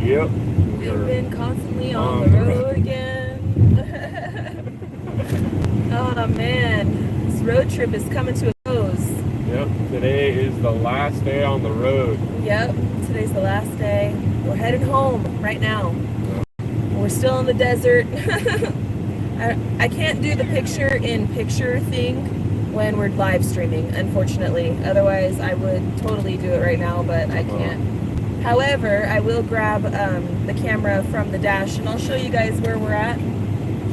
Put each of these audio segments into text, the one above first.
Yep. We've been constantly on the road again. Oh man, this road trip is coming to a close. Yep, today is the last day on the road. Yep, today's the last day. We're headed home right now. We're still in the desert. I can't do the picture-in-picture thing when we're live streaming, unfortunately. Otherwise, I would totally do it right now, but I can't. However, I will grab the camera from the dash, and I'll show you guys where we're at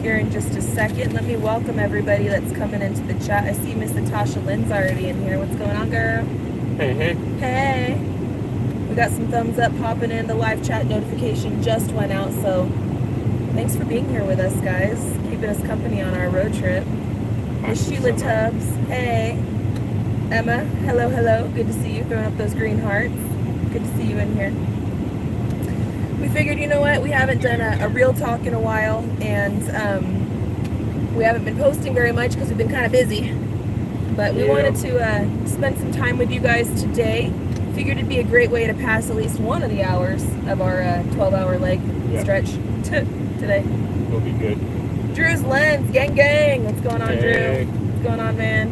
here in just a second. Let me welcome everybody that's coming into the chat. I see Miss Natasha Lynn's already in here. What's going on, girl? Hey, hey. Hey. We got some thumbs up popping in. The live chat notification just went out, so thanks for being here with us, guys. Keeping us company on our road trip. Miss Sheila Tubbs. Hey. Emma. Hello, hello. Good to see you. Throwing up those green hearts. Good to see you in here. We figured, you know what, we haven't done a real talk in a while, and we haven't been posting very much because we've been kind of busy. But we wanted to spend some time with you guys today. Figured it'd be a great way to pass at least one of the hours of our 12-hour leg stretch today. It'll be good. Drew's Lens, gang gang. What's going on, Hey. Drew? What's going on, man?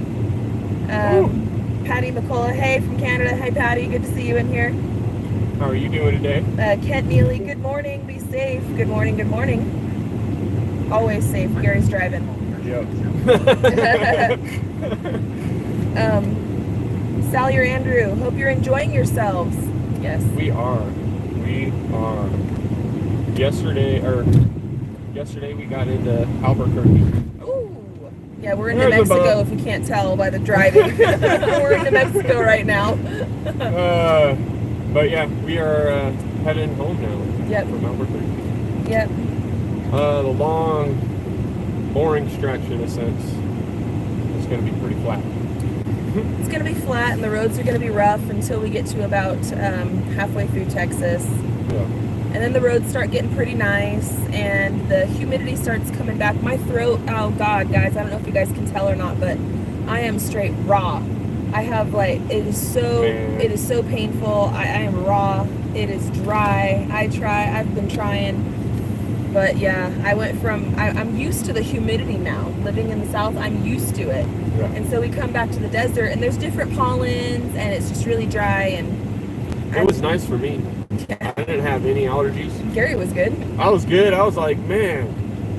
Patty McCullough, hey, from Canada. Hey, Patty, good to see you in here. How are you doing today? Kent Neely, good morning, be safe. Good morning, good morning. Always safe, Gary's driving. Yep. Sally or Andrew, hope you're enjoying yourselves. Yes. We are. We are. Yesterday we got into Albuquerque. Ooh. Yeah, we're in New Mexico if you can't tell by the driving. We're in New Mexico right now. But yeah, we are heading home now. Yep. From Albuquerque. Yep. The long, boring stretch, in a sense, is going to be pretty flat. It's going to be flat, and the roads are going to be rough until we get to about halfway through Texas. Yeah. And then the roads start getting pretty nice, and the humidity starts coming back. My throat, oh God, guys, I don't know if you guys can tell or not, but I am straight raw. I have it is so painful. I am raw. It is dry. I've been trying. But yeah, I'm used to the humidity now. Living in the South, I'm used to it. Yeah. And so we come back to the desert, and there's different pollens, and it's just really dry. And it was nice for me. I didn't have any allergies. Gary was good. I was good. I was like, man,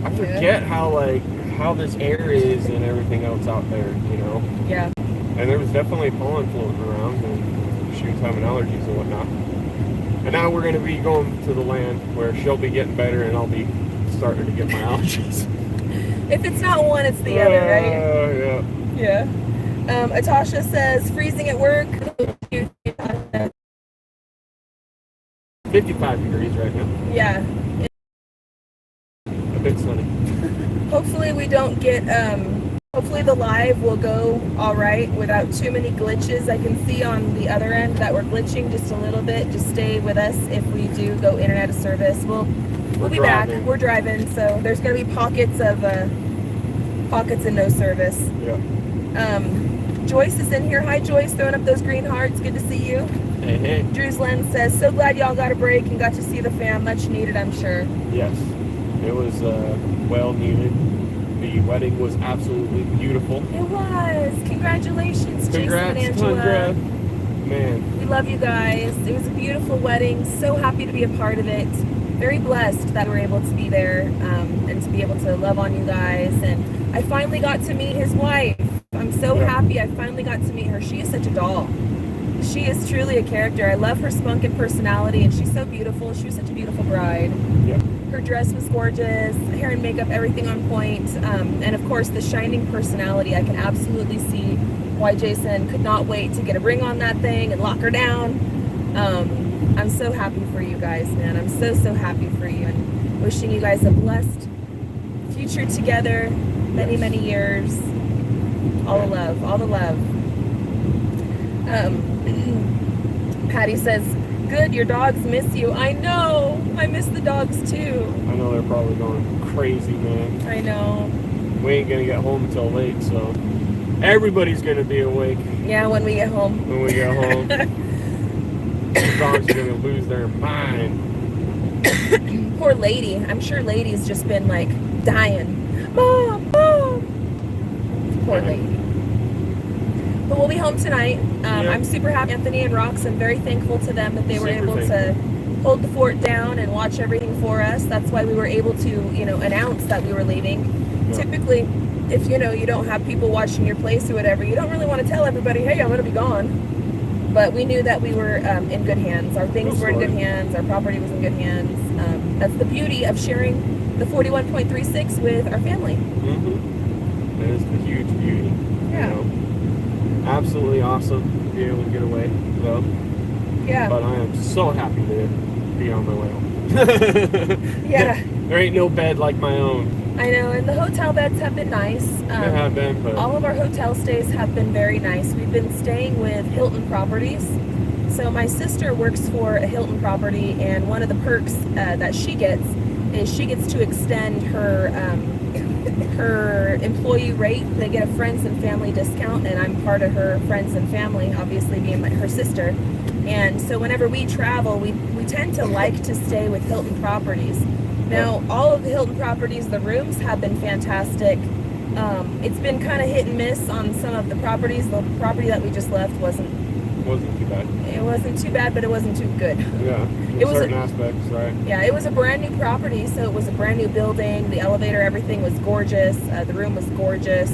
I forget how this air is and everything else out there, you know? Yeah. And there was definitely pollen floating around, and she was having allergies and whatnot. And now we're going to be going to the land where she'll be getting better and I'll be starting to get my allergies. If it's not one, it's the other, right? Yeah. Yeah. Atasha says, freezing at work. 55 degrees right now. Yeah. A bit sunny. Hopefully we don't get, hopefully the live will go all right without too many glitches. I can see on the other end that we're glitching just a little bit. Just stay with us if we do go in and out of service. We'll be back. We're driving, so there's going to be pockets of no service. Yeah. Joyce is in here. Hi, Joyce, throwing up those green hearts. Good to see you. Hey, hey. Drew's Lens says, so glad y'all got a break and got to see the fam. Much needed, I'm sure. Yes. It was well needed. The wedding was absolutely beautiful. It was. Congratulations, Congrats, Jason and Angela. Man. We love you guys. It was a beautiful wedding. So happy to be a part of it. Very blessed that we were able to be there and to be able to love on you guys. And I finally got to meet his wife. I'm so happy I finally got to meet her. She is such a doll. She is truly a character. I love her spunk and personality, and she's so beautiful. She was such a beautiful bride. Yep. Her dress was gorgeous, hair and makeup, everything on point. And of course, the shining personality. I can absolutely see why Jason could not wait to get a ring on that thing and lock her down. I'm so happy for you guys, man. I'm so happy for you, and wishing you guys a blessed future together, many, many years. All the love, all the love. Patty says, good, your dogs miss you. I know. I miss the dogs too. I know they're probably going crazy, man. I know. We ain't going to get home until late, so everybody's going to be awake. Yeah, when we get home. When we get home. The dogs are going to lose their mind. Poor lady. I'm sure lady's just been like dying. Mom, mom. Poor lady. But we'll be home tonight. I'm super happy. Anthony and Rox, I'm very thankful to them that they were able to hold the fort down and watch everything for us. That's why we were able to, announce that we were leaving. Yeah. Typically, if you don't have people watching your place or whatever, you don't really want to tell everybody, hey, I'm going to be gone. But we knew that we were in good hands. Our things were in good hands. Our property was in good hands. That's the beauty of sharing the 41.36 with our family. Mm-hmm. That is the huge beauty. Yeah. Absolutely awesome to be able to get away, though. Yeah. But I am so happy to be on my way home. Yeah. There ain't no bed like my own. I know, and the hotel beds have been nice. They have been, but all of our hotel stays have been very nice. We've been staying with Hilton Properties. So my sister works for a Hilton property, and one of the perks that she gets is she gets to extend her her employee rate. They get a friends and family discount, and I'm part of her friends and family, obviously being her sister. And so whenever we travel, we tend to like to stay with Hilton Properties. Now, all of the Hilton Properties, the rooms have been fantastic. It's been kind of hit and miss on some of the properties. The property that we just left wasn't too bad. It wasn't too bad, but it wasn't too good. Yeah, in certain aspects, right? Yeah, it was a brand new property, so it was a brand new building. The elevator, everything was gorgeous. The room was gorgeous.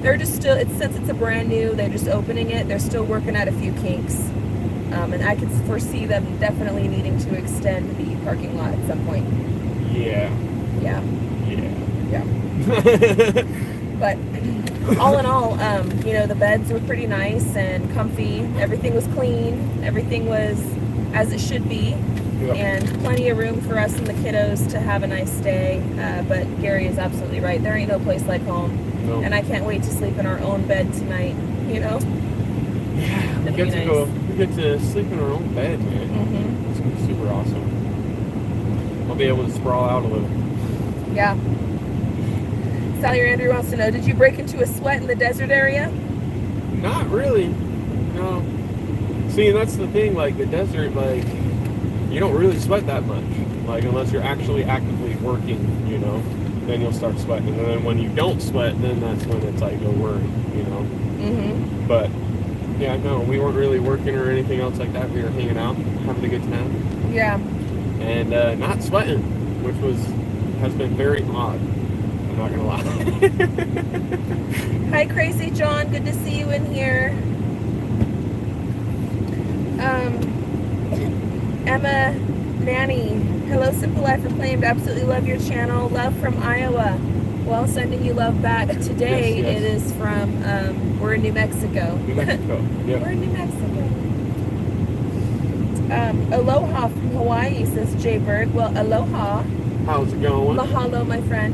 They're just still, since it's a brand new, they're just opening it. They're still working out a few kinks. And I could foresee them definitely needing to extend the parking lot at some point. Yeah. Yeah. Yeah. Yeah. But all in all, the beds were pretty nice and comfy. Everything was clean. Everything was as it should be. Yep. And plenty of room for us and the kiddos to have a nice day. But Gary is absolutely right. There ain't no place like home. No. And I can't wait to sleep in our own bed tonight, Yeah, we get to sleep in our own bed, man. Mm-hmm. It's going to be super awesome. I'll be able to sprawl out a little. Yeah. Sally Andrew wants to know, did you break into a sweat in the desert area? Not really. No. See, and that's the thing, like the desert, like you don't really sweat that much. Like unless you're actually actively working, then you'll start sweating. And then when you don't sweat, then that's when it's like a worry, Mm-hmm. But yeah, no, we weren't really working or anything else like that. We were hanging out, having a good time. Yeah. And not sweating, which has been very odd. I'm not gonna lie. Hi, Crazy John. Good to see you in here. Emma Nanny. Hello, SimpleLifeReclaimed. Absolutely love your channel. Love from Iowa. Well, sending you love back. Today yes. It is from, we're in New Mexico. New Mexico, yeah. We're in New Mexico. Aloha from Hawaii, says Jay Bird. Well, aloha. How's it going? Mahalo, my friend.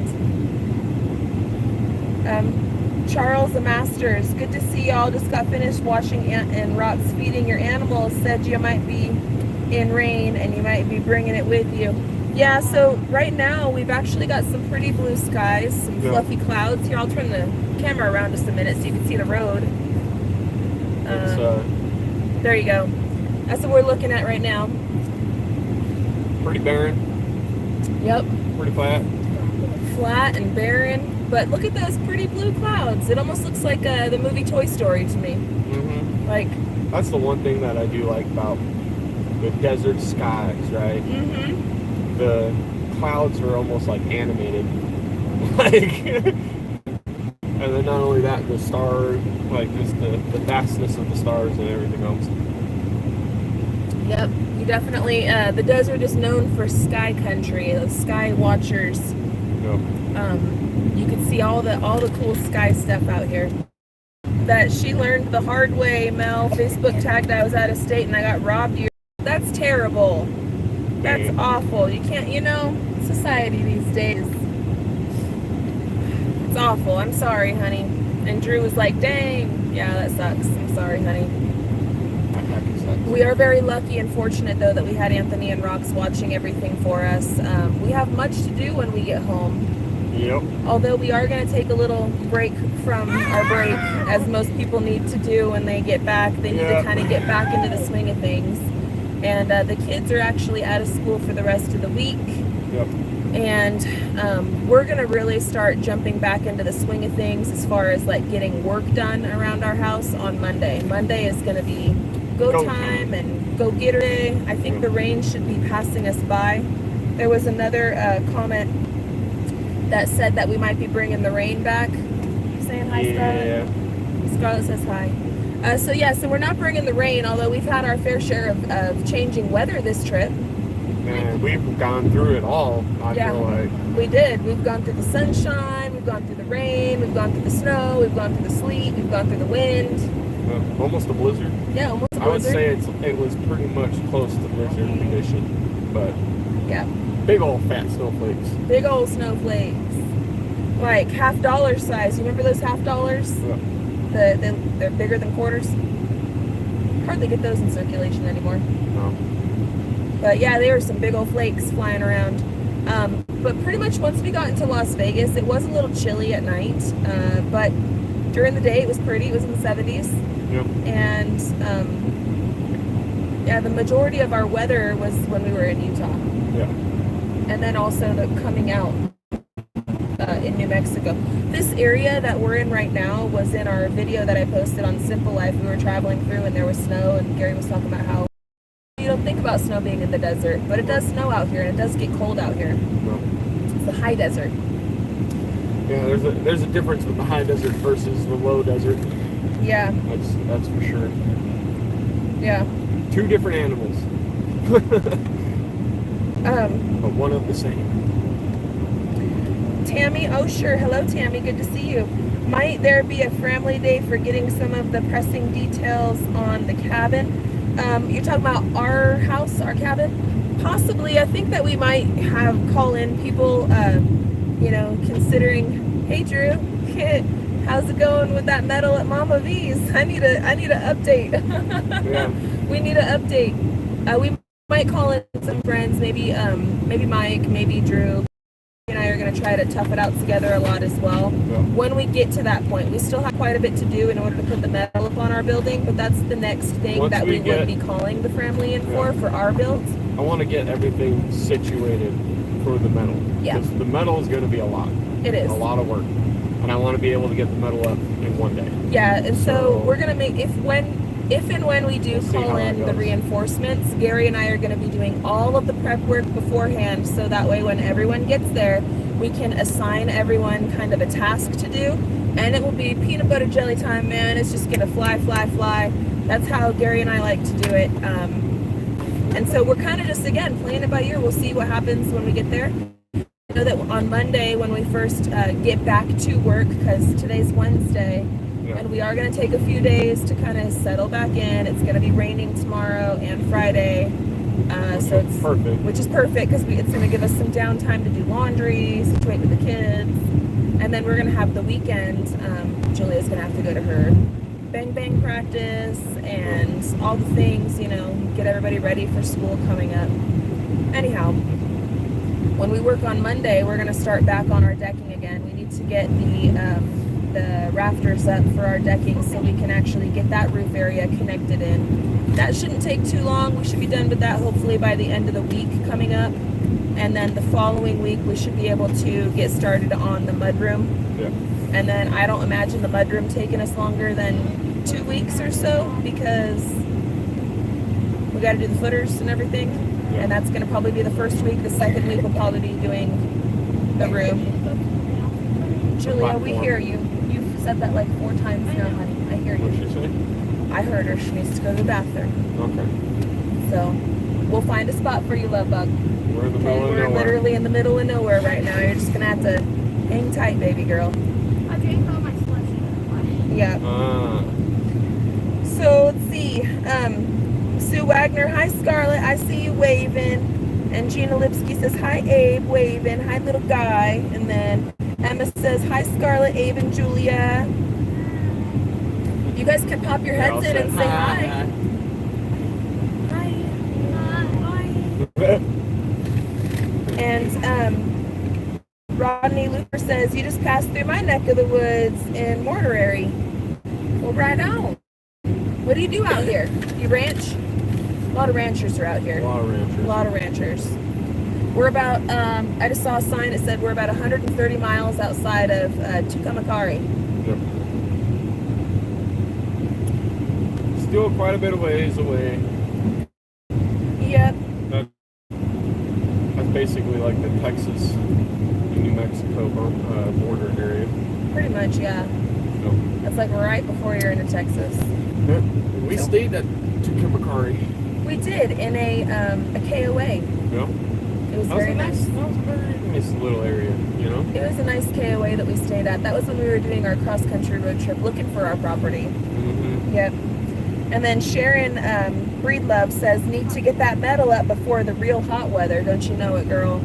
Charles the Masters. Good to see y'all. Just got finished washing and Rox feeding your animals. Said you might be in rain and you might be bringing it with you. Yeah, so right now we've actually got some pretty blue skies, some fluffy clouds. Here, I'll turn the camera around just a minute so you can see the road. There you go. That's what we're looking at right now. Pretty barren. Yep. Pretty flat. Flat and barren. But look at those pretty blue clouds. It almost looks like the movie Toy Story to me. Mm-hmm. Like, that's the one thing that I do like about the desert skies, right? Mm-hmm. The clouds are almost like animated. Like, and then not only that, the stars, like just the vastness of the stars and everything else. Yep, you definitely, the desert is known for sky country, the sky watchers. Yep. You can see all the cool sky stuff out here. That she learned the hard way, Mel. Facebook tagged I was out of state and I got robbed. That's terrible. That's awful. You can't, society these days. It's awful. I'm sorry, honey. And Drew was like, dang. Yeah, that sucks. I'm sorry, honey. We are very lucky and fortunate, though, that we had Anthony and Rox watching everything for us. We have much to do when we get home. Yep. Although we are going to take a little break from our break, as most people need to do when they get back. They need to kind of get back into the swing of things. And the kids are actually out of school for the rest of the week. Yep. And we're gonna really start jumping back into the swing of things as far as like getting work done around our house on Monday. Monday is gonna be go time and go getter day. I think the rain should be passing us by. There was another comment that said that we might be bringing the rain back. You saying hi, Scarlett? Yeah. Scarlett says hi. So we're not bringing the rain, although we've had our fair share of changing weather this trip. Man, we've gone through it all, I feel like. We did. We've gone through the sunshine, we've gone through the rain, we've gone through the snow, we've gone through the sleet, we've gone through the wind. Almost a blizzard. Yeah, almost a blizzard. I would say it was pretty much close to blizzard condition, but yeah, big old fat snowflakes. Big old snowflakes, like $50 size. You remember those $50? Yeah. They're bigger than quarters. Hardly get those in circulation anymore. No. But yeah, there were some big old flakes flying around. But pretty much once we got into Las Vegas, it was a little chilly at night. But during the day, it was pretty. It was in the 70s. Yep. And yeah, the majority of our weather was when we were in Utah. Yeah. And then also the coming out in New Mexico. This area that we're in right now was in our video that I posted on Simple Life. We were traveling through and there was snow, and Gary was talking about how you don't think about snow being in the desert, but it does snow out here and it does get cold out here. No. It's the high desert. Yeah, there's a difference with the high desert versus the low desert. Yeah. That's for sure. Yeah. Two different animals. But one of the same. Tammy, oh sure. Hello Tammy, good to see you. Might there be a family day for getting some of the pressing details on the cabin? You're talking about our house, our cabin? Possibly. I think that we might call in people, considering, hey Drew, how's it going with that metal at Mama V's? I need a update. Yeah. We need an update. We might call in some friends, maybe Mike, maybe Drew. And I are going to try to tough it out together a lot as well. Yeah. When we get to that point, we still have quite a bit to do in order to put the metal up on our building, but that's the next thing Once that we we would be calling the family in for our builds. I want to get everything situated for the metal. Yeah. Because the metal is going to be a lot. It is. A lot of work. And I want to be able to get the metal up in one day. Yeah, and so we're going to make, if and when we do call in the reinforcements, Gary and I are going to be doing all of the prep work beforehand, so that way when everyone gets there, we can assign everyone kind of a task to do, and it will be peanut butter jelly time, man. It's just going to fly, fly, fly. That's how Gary and I like to do it. And so we're kind of just, again, playing it by ear. We'll see what happens when we get there. I know that on Monday, when we first get back to work, because today's Wednesday, and we are going to take a few days to kind of settle back in. It's going to be raining tomorrow and Friday. So it's perfect. Which is perfect because it's going to give us some downtime to do laundry, situate with the kids. And then we're going to have the weekend. Julia's going to have to go to her bang bang practice and all the things, get everybody ready for school coming up. Anyhow, when we work on Monday, we're going to start back on our decking again. We need to get the rafters up for our decking so we can actually get that roof area connected in. That shouldn't take too long. We should be done with that hopefully by the end of the week coming up. And then the following week we should be able to get started on the mudroom. Yeah. And then I don't imagine the mudroom taking us longer than 2 weeks or so because we got to do the footers and everything. Yeah. And that's going to probably be the first week. The second week we'll probably be doing the room. Julia, we hear you. You've said that like 4 times now, honey. I hear you. What did she say? I heard her. She needs to go to the bathroom. Okay. So, we'll find a spot for you, love bug. We're in the middle of nowhere. We're literally in the middle of nowhere right now. You're just going to have to hang tight, baby girl. I drank all my slushy. Yeah. So, let's see. Sue Wagner, hi, Scarlett. I see you waving. And Gina Lipsky says, hi, Abe, waving. Hi, little guy. And then Emma says, hi, Scarlett, Abe, and Julia. You guys can pop your heads in and say hi. And Rodney Looper says, you just passed through my neck of the woods in Mortuary. Well, right on. What do you do out here? You ranch? A lot of ranchers are out here. A lot of ranchers. A lot of ranchers. We're about, I just saw a sign that said we're about 130 miles outside of Tucumcari. Yep. Still quite a bit of ways away. Yep. That's basically like the Texas and New Mexico border area. Pretty much, yeah. So, That's like right before you're into Texas. yeah. We stayed at Tucumcari. We did in a KOA. Yeah. It was very nice. That was a very nice little area, you know? It was a nice KOA that we stayed at. That was when we were doing our cross-country road trip looking for our property. Mm-hmm. Yep. And then Sharon Breedlove says, need to get that metal up before the real hot weather. Don't you know it, girl?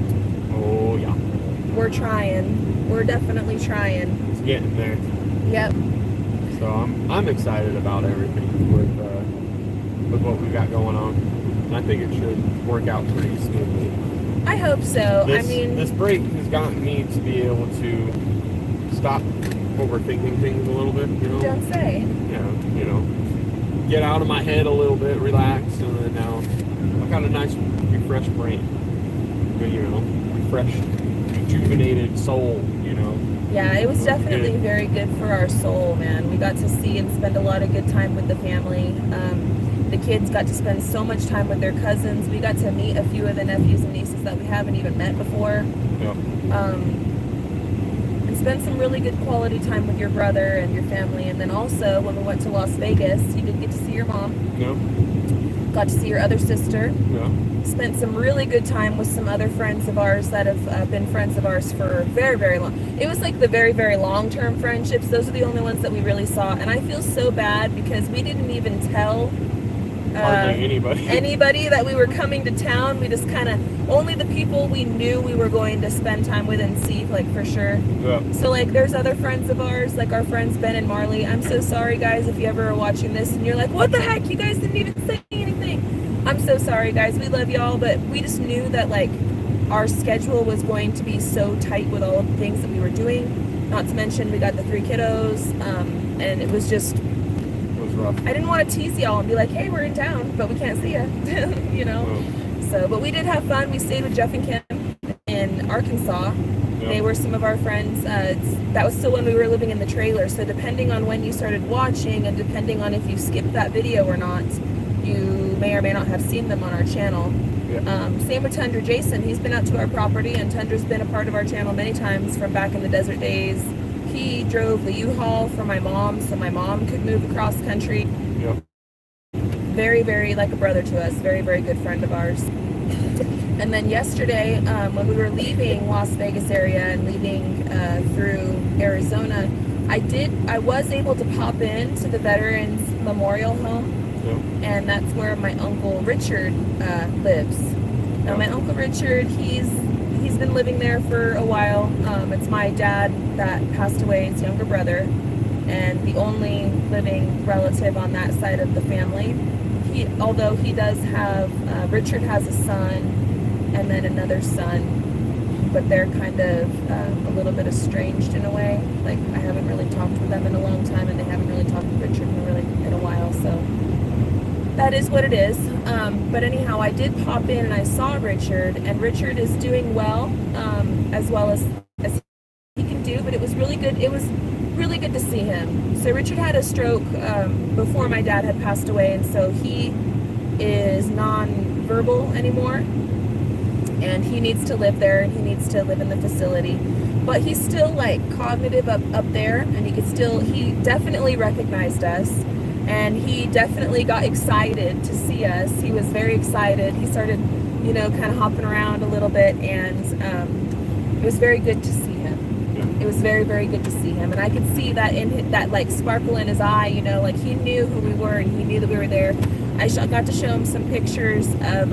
Oh, yeah. We're trying. We're definitely trying. It's getting there. Yep. So I'm excited about everything with what we got going on. And I think it should work out pretty smoothly. I hope so. This break has gotten me to be able to stop overthinking things a little bit, you know? Don't say. Yeah, you know, get out of my head a little bit, relax, and then now I've got a nice refreshed brain. You know, refreshed, rejuvenated soul, you know? Yeah, it was definitely very good for our soul, man. We got to see and spend a lot of good time with the family. The kids got to spend so much time with their cousins. We got to meet a few of the nephews and nieces that we haven't even met before. Yeah. And spend some really good quality time with your brother and your family. And then also, when we went to Las Vegas, you did get to see your mom. Yeah. Got to see your other sister. Yeah. Spent some really good time with some other friends of ours that have been friends of ours for very, very long. It was like the very, very long-term friendships. Those are the only ones that we really saw. And I feel so bad because we didn't even tell Hardly anybody that we were coming to town. We just kind of, only the people we knew we were going to spend time with and see, like, for sure. Yeah. So, like, there's other friends of ours, like our friends Ben and Marley. I'm so sorry, guys, if you ever are watching this and you're like, what the heck, you guys didn't even say anything. I'm so sorry, guys. We love y'all, but we just knew that, like, our schedule was going to be so tight with all of the things that we were doing. Not to mention, we got the 3 kiddos, and it was just... rough. I didn't want to tease y'all and be like, hey, we're in town, but we can't see you, you know? Oh. So, but we did have fun. We stayed with Jeff and Kim in Arkansas. Yeah. They were some of our friends. That was still when we were living in the trailer. So depending on when you started watching and depending on if you skipped that video or not, you may or may not have seen them on our channel. Yeah. Same with Tundra Jason. He's been out to our property, and Tundra's been a part of our channel many times from back in the desert days. He drove the U-Haul for my mom so my mom could move across country. Yep. Very, very like a brother to us. Very, very good friend of ours. And then yesterday, when we were leaving Las Vegas area and leaving through Arizona, I was able to pop into the Veterans Memorial Home. Yep. And that's where my Uncle Richard lives. Now, my Uncle Richard, he's been living there for a while. It's my dad that passed away, his younger brother, and the only living relative on that side of the family. Although he does have, Richard has a son and then another son, but they're kind of a little bit estranged in a way. Like, I haven't really talked with them in a long time, and they haven't really talked with Richard in a while, so that is what it is. But anyhow, I did pop in and I saw Richard, and Richard is doing well as he can do, but it was really good. It was really good to see him. So Richard had a stroke before my dad had passed away, and so he is non-verbal anymore, and he needs to live there, and he needs to live in the facility. But he's still, like, cognitive up there, and he definitely recognized us. And he definitely got excited to see us. He was very excited. He started, kind of hopping around a little bit, and it was very good to see him. It was very, very good to see him. And I could see that that like sparkle in his eye, like he knew who we were and he knew that we were there. I got to show him some pictures of,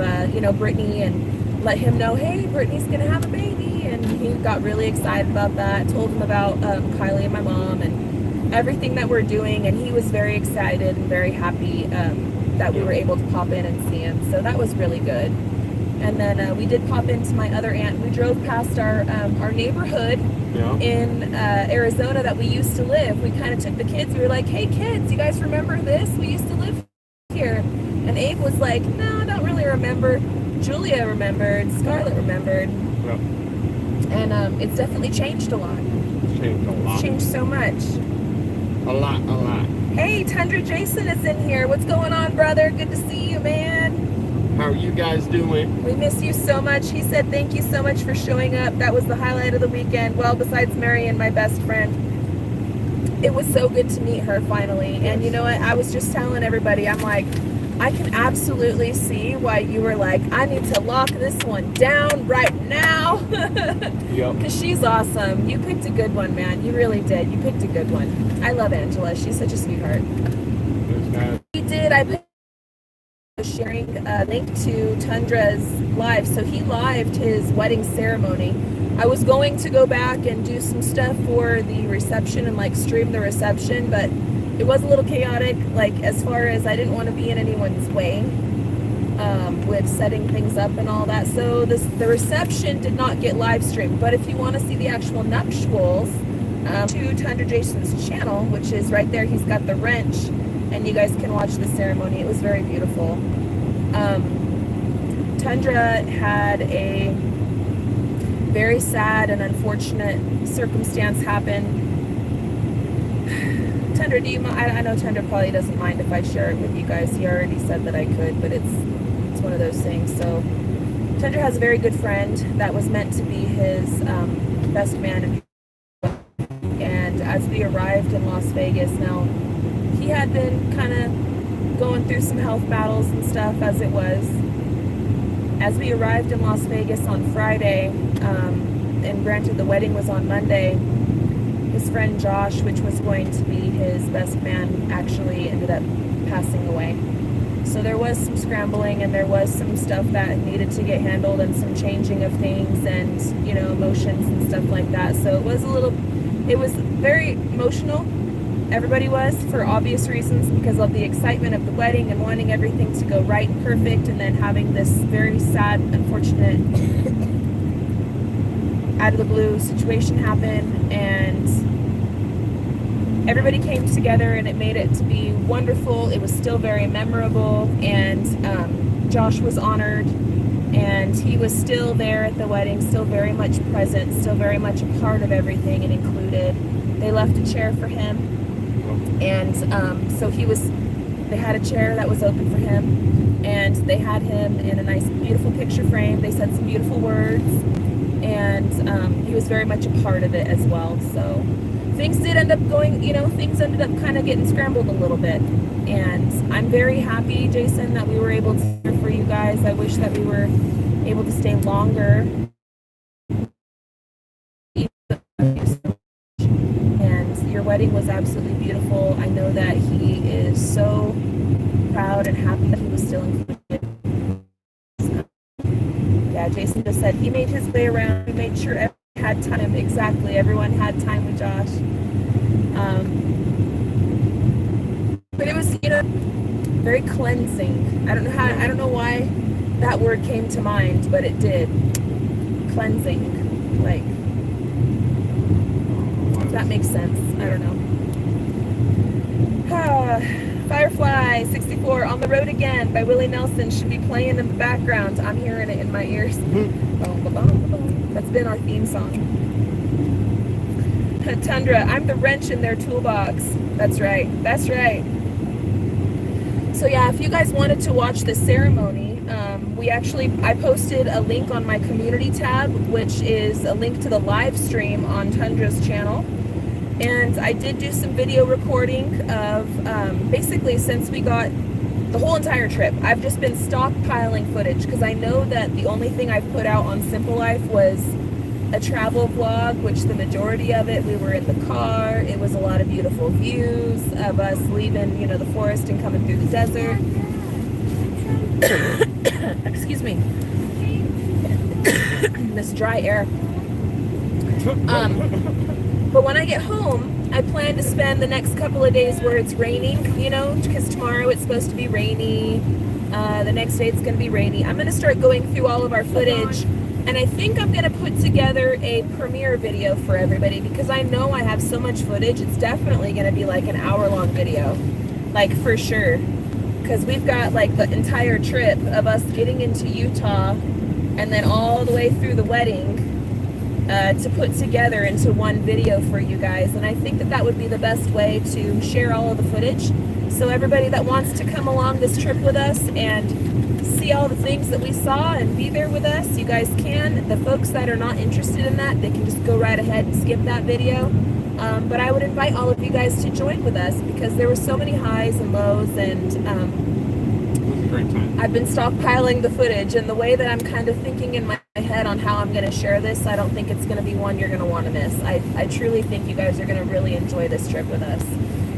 Brittany, and let him know, hey, Brittany's going to have a baby. And he got really excited about that. Told him about Kylie and my mom and everything that we're doing, and he was very excited and very happy that we were able to pop in and see him. So that was really good. And then we did pop into my other aunt. We drove past our neighborhood in Arizona that we used to live. We kind of took the kids. We were like, hey, kids, you guys remember this? We used to live here. And Abe was like, no, I don't really remember. Julia remembered, Scarlett remembered, Yeah. and it's definitely changed a lot. It's changed a lot. It's changed so much. A lot. Hey, Tundra Jason is in here. What's going on, brother? Good to see you, man. How are you guys doing? We miss you so much. He said thank you so much for showing up. That was the highlight of the weekend. Well, besides Mary and my best friend. It was so good to meet her finally. And you know what? I was just telling everybody, I'm like, I can absolutely see why you were like, I need to lock this one down right now. Yep. Because she's awesome. You picked a good one, man. You really did. You picked a good one. I love Angela. She's such a sweetheart. He did. I put sharing a link to Tundra's live. So he lived his wedding ceremony. I was going to go back and do some stuff for the reception and like stream the reception, but it was a little chaotic, like as far as I didn't want to be in anyone's way with setting things up and all that. So the reception did not get live streamed, but if you want to see the actual nuptials, to Tundra Jason's channel, which is right there, he's got the wrench, and you guys can watch the ceremony. It was very beautiful. Tundra had a very sad and unfortunate circumstance happen. Tundra, do you mind? I know Tundra probably doesn't mind if I share it with you guys. He already said that I could, but it's one of those things. So Tundra has a very good friend that was meant to be his best man. And as we arrived in Las Vegas, now he had been kind of going through some health battles and stuff as it was. As we arrived in Las Vegas on Friday, and granted the wedding was on Monday, his friend Josh, which was going to be his best man, actually ended up passing away. So there was some scrambling and there was some stuff that needed to get handled and some changing of things and, you know, emotions and stuff like that. So it was very emotional. Everybody was, for obvious reasons, because of the excitement of the wedding and wanting everything to go right and perfect, and then having this very sad, unfortunate, out of the blue situation happen, and everybody came together and it made it to be wonderful. It was still very memorable, and Josh was honored, and he was still there at the wedding, still very much present, still very much a part of everything and included. They left a chair for him. And so they had a chair that was open for him, and they had him in a nice, beautiful picture frame. They said some beautiful words, and he was very much a part of it as well. So things did end up going, you know, things ended up kind of getting scrambled a little bit. And I'm very happy, Jason, that we were able to hear for you guys. I wish that we were able to stay longer. Your wedding was absolutely beautiful. I know that he is so proud and happy that he was still included. Yeah, Jason just said he made his way around. He made sure everyone had time. Exactly, everyone had time with Josh. But it was, you know, very cleansing. I don't know why that word came to mind, but it did. Cleansing, like. That makes sense. I don't know. Firefly 64 on the road again by Willie Nelson should be playing in the background. I'm hearing it in my ears. That's been our theme song. Tundra, I'm the wrench in their toolbox. That's right. That's right. So yeah, if you guys wanted to watch the ceremony, I posted a link on my community tab, which is a link to the live stream on Tundra's channel. And I did do some video recording of, basically since we got the whole entire trip. I've just been stockpiling footage because I know that the only thing I've put out on Simple Life was a travel vlog, which the majority of it, we were in the car. It was a lot of beautiful views of us leaving, you know, the forest and coming through the desert. Excuse me. This dry air. But when I get home, I plan to spend the next couple of days where it's raining, you know, because tomorrow it's supposed to be rainy. The next day it's going to be rainy. I'm going to start going through all of our footage, and I think I'm going to put together a premiere video for everybody because I know I have so much footage. It's definitely going to be like an hour-long video, like for sure. because we've got like the entire trip of us getting into Utah and then all the way through the wedding to put together into one video for you guys. And I think that that would be the best way to share all of the footage. So everybody that wants to come along this trip with us and see all the things that we saw and be there with us, you guys can. The folks that are not interested in that, they can just go right ahead and skip that video. But I would invite all of you guys to join with us because there were so many highs and lows, and It was a great time. I've been stockpiling the footage, and the way that I'm kind of thinking in my head on how I'm going to share this, I don't think it's going to be one you're going to want to miss. I truly think you guys are going to really enjoy this trip with us.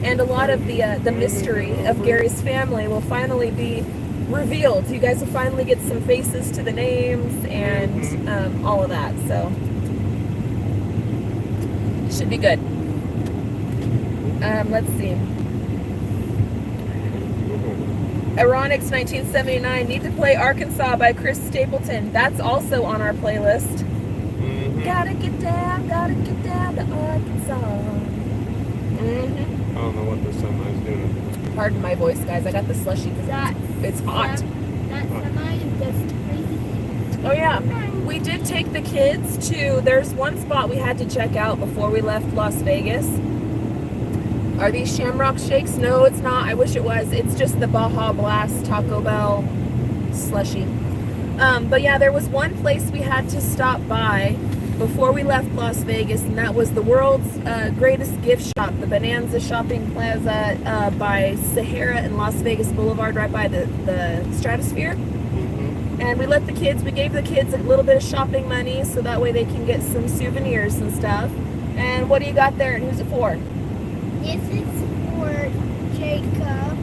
And a lot of the mystery of Gary's family will finally be revealed. You guys will finally get some faces to the names and all of that. So should be good. Let's see. Ironics 1979, need to play Arkansas by Chris Stapleton. That's also on our playlist. Gotta get down to Arkansas. I don't know what the semi's doing. Pardon my voice, guys. I got the slushy because it's hot. That semi is just crazy. Oh yeah, we did take the kids to, there's one spot we had to check out before we left Las Vegas. Are these Shamrock Shakes? No, it's not. I wish it was. It's just the Baja Blast Taco Bell slushy. But yeah, there was one place we had to stop by before we left Las Vegas, and that was the world's greatest gift shop, the Bonanza Shopping Plaza by Sahara and Las Vegas Boulevard, right by the Stratosphere. And we gave the kids a little bit of shopping money so that way they can get some souvenirs and stuff. And what do you got there, and who's it for? This is for Jacob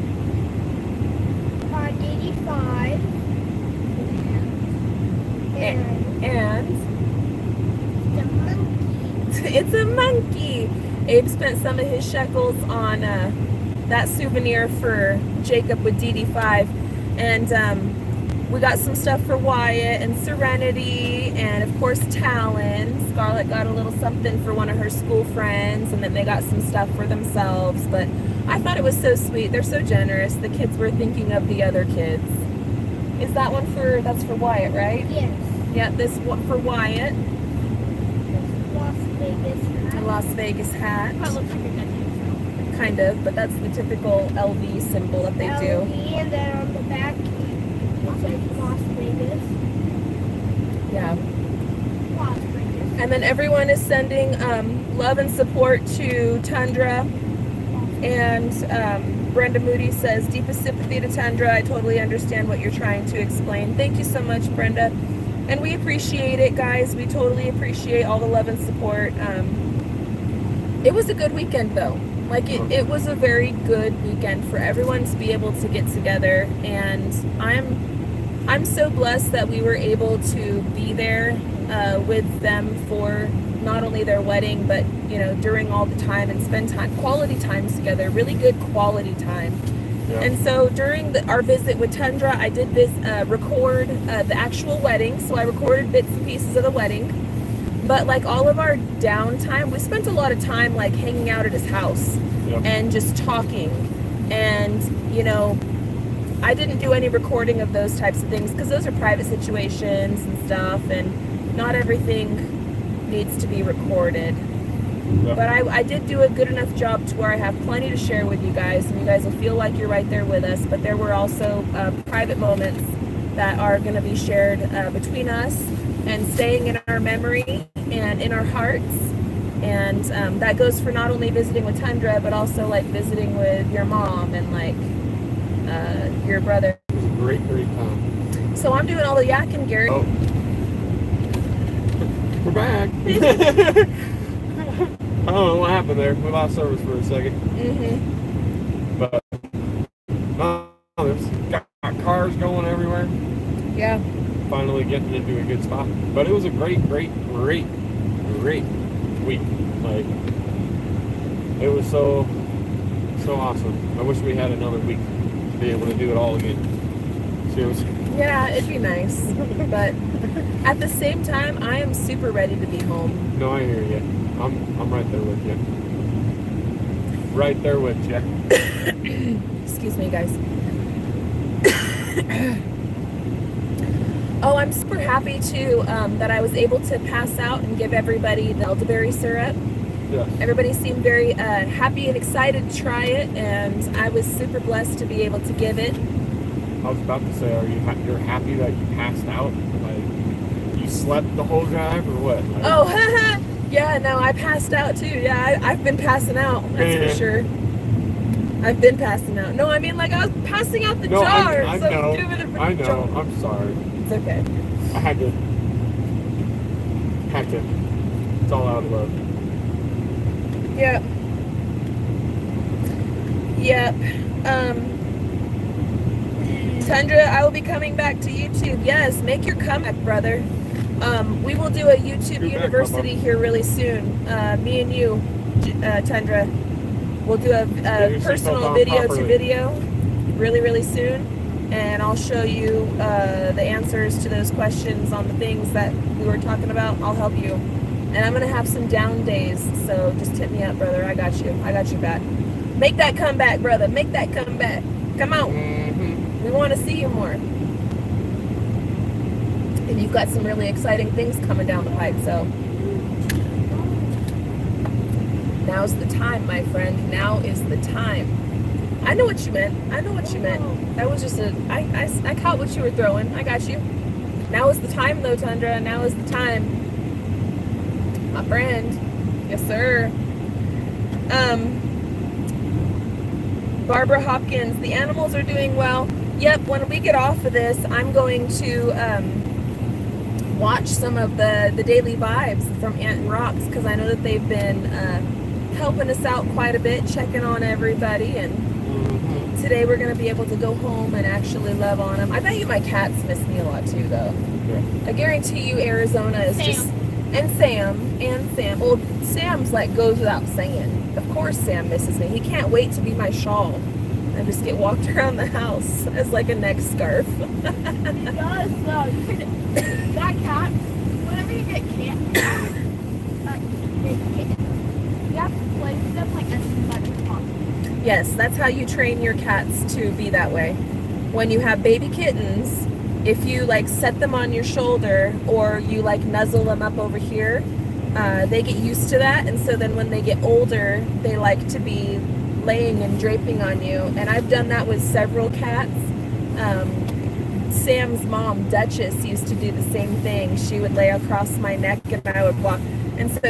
on 85. And The monkey. it's a monkey. Abe spent some of his shekels on that souvenir for Jacob with DD5. And we got some stuff for Wyatt and Serenity, and of course Talon. Scarlett got a little something for one of her school friends, and then they got some stuff for themselves. But I thought it was so sweet. They're so generous. The kids were thinking of the other kids. Is that one that's for Wyatt, right? Yes. Yeah, this one for Wyatt. Las Vegas. A Las Vegas hat. That looks like a gun. Kind of, but that's the typical LV symbol that they do. And then on the back, it says Las Vegas. Yeah. Las Vegas. And then everyone is sending love and support to Tundra. And Brenda Moody says, deepest sympathy to Tundra. I totally understand what you're trying to explain. Thank you so much, Brenda. And we appreciate it, guys. We totally appreciate all the love and support. It was a good weekend, though. Like, it was a very good weekend for everyone to be able to get together. And I'm so blessed that we were able to be there with them for not only their wedding, but during all the time, and spend quality times together, really good quality time. Yeah. And so during our visit with Tundra, I did record the actual wedding. So I recorded bits and pieces of the wedding. But like all of our downtime, we spent a lot of time like hanging out at his house. Yep. And just talking. And I didn't do any recording of those types of things because those are private situations and stuff, and not everything needs to be recorded. Yep. But I did do a good enough job to where I have plenty to share with you guys, and you guys will feel like you're right there with us. But there were also private moments that are going to be shared between us and staying in our memory and in our hearts. And that goes for not only visiting with Tundra, but also like visiting with your mom and like your brother. It was a great, great time. So I'm doing all the yakking, Gary. Oh. We're back. I don't know what happened there. We lost service for a second. But there's got cars going everywhere. Yeah. Finally getting into a good spot. But it was a great, great, great, great week. Like, it was so awesome. I wish we had another week to be able to do it all again. Seriously. Yeah, it'd be nice. But at the same time, I am super ready to be home. No, I hear you. I'm right there with you. Right there with you. Excuse me, guys. Oh, I'm super happy too that I was able to pass out and give everybody the elderberry syrup. Yes. Everybody seemed very happy and excited to try it, and I was super blessed to be able to give it. I was about to say, you're happy that you passed out? Like, you slept the whole drive or what? Like, Oh, yeah, no, I passed out too. Yeah, I've been passing out, that's for sure. I've been passing out. No, I mean, like, I was passing out the no, jars. I know. I know. Jar. I'm sorry. It's okay. I had to. It's all out of love. Yep. Yep. Tundra, I will be coming back to YouTube. Yes, make your comeback, brother. We will do a YouTube University here really soon. Me and you, Tundra. We'll do a personal video to video really, really soon. And I'll show you the answers to those questions on the things that we were talking about. I'll help you. And I'm going to have some down days, so just hit me up, brother. I got you. I got you back. Make that comeback, brother. Make that comeback. Come out. Mm-hmm. We want to see you more. And you've got some really exciting things coming down the pipe, so now's the time, my friend. Now is the time. I know what you meant. I know what you meant. That was just I caught what you were throwing. I got you. Now is the time, though, Tundra. Now is the time. My friend. Yes, sir. Barbara Hopkins, the animals are doing well. Yep, when we get off of this, I'm going to watch some of the daily vibes from Ant and Rocks, because I know that they've been helping us out quite a bit, checking on everybody, and today we're going to be able to go home and actually love on them. I bet you my cats miss me a lot too, though. Yeah. I guarantee you Arizona is just... And Sam. Well, Sam's like goes without saying. Of course Sam misses me. He can't wait to be my shawl and just get walked around the house as like a neck scarf. He does, though. That cat, whenever you get kittens, you have to play with them like as much as possible. Yes, that's how you train your cats to be that way. When you have baby kittens, if you like set them on your shoulder or you like nuzzle them up over here, they get used to that, and so then when they get older, they like to be laying and draping on you. And I've done that with several cats. Sam's mom, Duchess, used to do the same thing. She would lay across my neck and I would walk. And so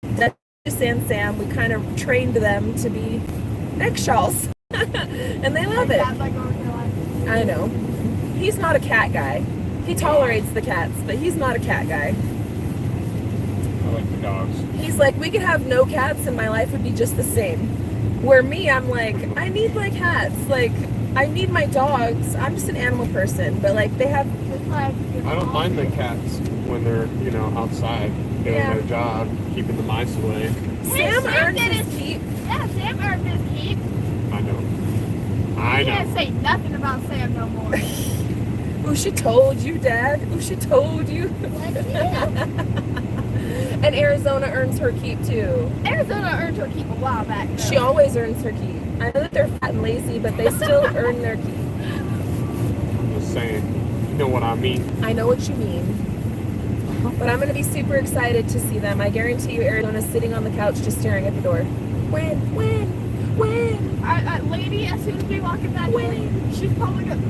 Duchess and Sam, we kind of trained them to be neck shawls. And they love it. I know. He's not a cat guy. He tolerates the cats, but he's not a cat guy. I like the dogs. He's like, we could have no cats and my life would be just the same. Where me, I'm like, I need my cats. Like, I need my dogs. I'm just an animal person, but like they have... I don't mind the cats when they're, outside doing their job, keeping the mice away. Sam earned his keep. Yeah, Sam earned his keep. I know. I can't say nothing about Sam no more. Ooh, she told you, Dad. Ooh, she told you. And Arizona earns her keep, too. Arizona earned her keep a while back, though. She always earns her keep. I know that they're fat and lazy, but they still earn their keep. I'm just saying. You know what I mean? I know what you mean. But I'm going to be super excited to see them. I guarantee you Arizona's sitting on the couch just staring at the door. When? Lady, as soon as we walk in that door, she's probably going to,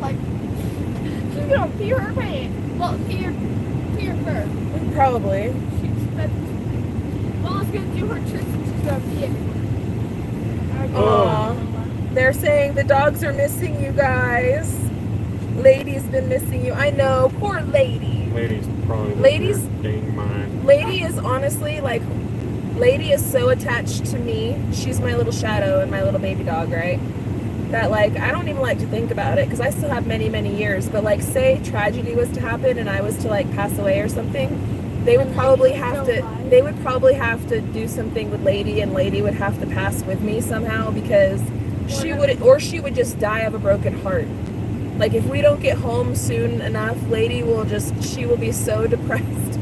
she's going to pee her pants. Well, pee her fur. Probably. Lola's going to do her tricks and she's going to pee it. Aww. They're saying the dogs are missing you guys. Lady's been missing you. I know. Poor Lady. Lady's probably Lady's dang mine. Lady is honestly Lady is so attached to me. She's my little shadow and my little baby dog, right? That I don't even like to think about it because I still have many, many years. But say tragedy was to happen and I was to pass away or something, they would probably have to do something with Lady, and Lady would have to pass with me somehow because she would just die of a broken heart. If we don't get home soon enough, Lady she will be so depressed.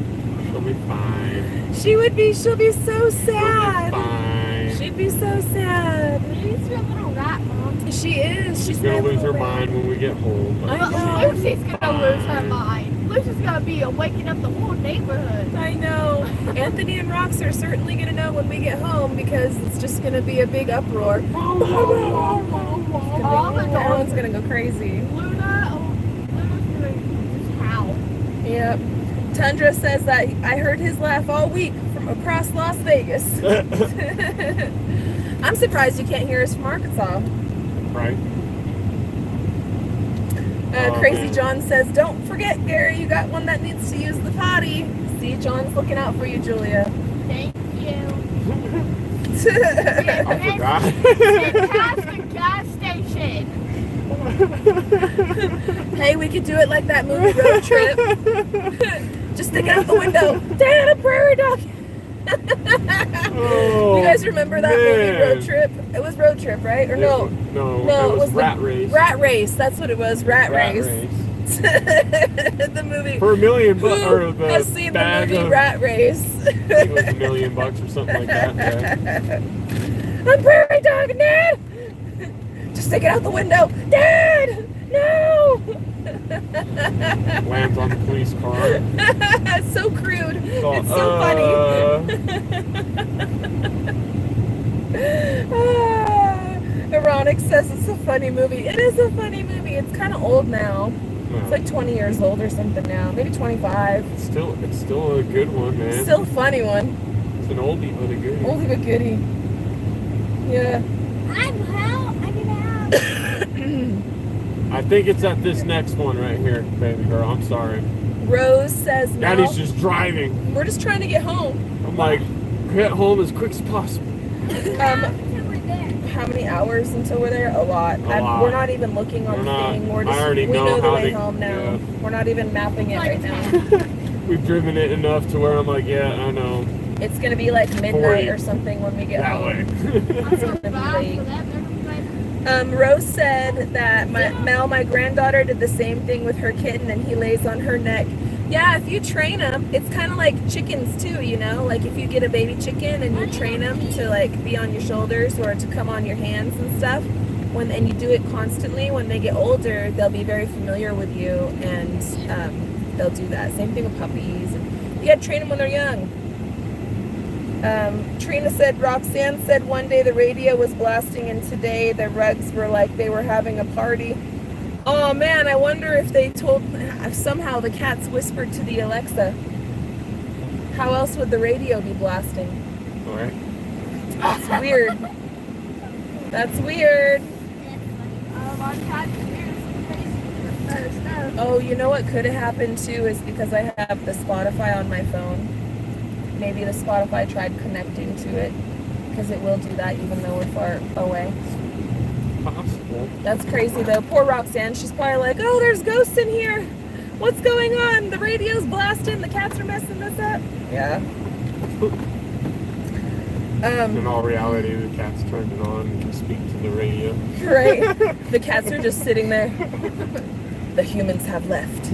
She'll be fine. She'll be so sad. She'll be fine. She'd be so sad. She's your little rat, Mom. She is. She's She's gonna my lose her little rat. mind when we get home. I know. Lucy's gonna lose her mind. Lucy's gonna be waking up the whole neighborhood. I know. Anthony and Rox are certainly going to know when we get home because it's just going to be a big uproar. Everyone's going to go crazy. Luna's gonna just howl. Yep. Tundra says that I heard his laugh all week from across Las Vegas. I'm surprised you can't hear us from Arkansas. Right? Crazy man. John says, don't forget, Gary, you got one that needs to use the potty. See, John's looking out for you, Julia. Thank you. I forgot. Fantastic gas station. Hey, we could do it like that movie Road Trip. Just stick it out the window. Dad, a prairie dog. Oh, You guys remember that movie man. Road Trip? It was Road Trip, right? Or no? No, it was Rat Race. Rat Race. That's what it was. Rat Race. The movie. For $1 million Who or the has seen the bag movie of, Rat Race? I think it was $1 million or something like that. Yeah. I'm prairie dog, Dad. Just stick it out the window, Dad. No. Lands on the police car. It's so crude. So, It's so funny. Ironic says it's a funny movie. It is a funny movie. It's kind of old now. It's like 20 years old or something now. Maybe 25. It's still a good one, man. Still a funny one. It's an oldie but a goodie. Oldie but goodie. Yeah. I'm out. I get out. I think it's at this next one right here, baby girl. I'm sorry. Rose says no. Daddy's just driving. We're just trying to get home. I'm like, get home as quick as possible. How many hours until we're there? A lot. lot. We're not even looking on We're the not. thing. We're just, I already we know know the how way to- home now. yeah. We're not even mapping it right now. We've driven it enough to where I'm like, yeah, I know. It's gonna be like midnight 40. or something when we get That home. way. It's gonna be late. Rose said that Mel, my granddaughter, did the same thing with her kitten, and he lays on her neck. Yeah, if you train them, it's kind of like chickens too, you know? Like if you get a baby chicken and you train them to like be on your shoulders or to come on your hands and stuff, and you do it constantly, when they get older, they'll be very familiar with you, and they'll do that. Same thing with puppies. You gotta train them when they're young. Trina said, Roxanne said one day the radio was blasting and today the rugs were like they were having a party. Oh man, I wonder if somehow the cats whispered to the Alexa. How else would the radio be blasting? All right. That's weird. That's weird. Oh, you know what could have happened too is because I have the Spotify on my phone. Maybe the Spotify tried connecting to it, because it will do that even though we're far away. Possible. That's crazy though. Poor Roxanne. She's probably like, oh, there's ghosts in here. What's going on? The radio's blasting. The cats are messing this up. Yeah. In all reality, the cats turned it on and can speak to the radio. Right. The cats are just sitting there. The humans have left.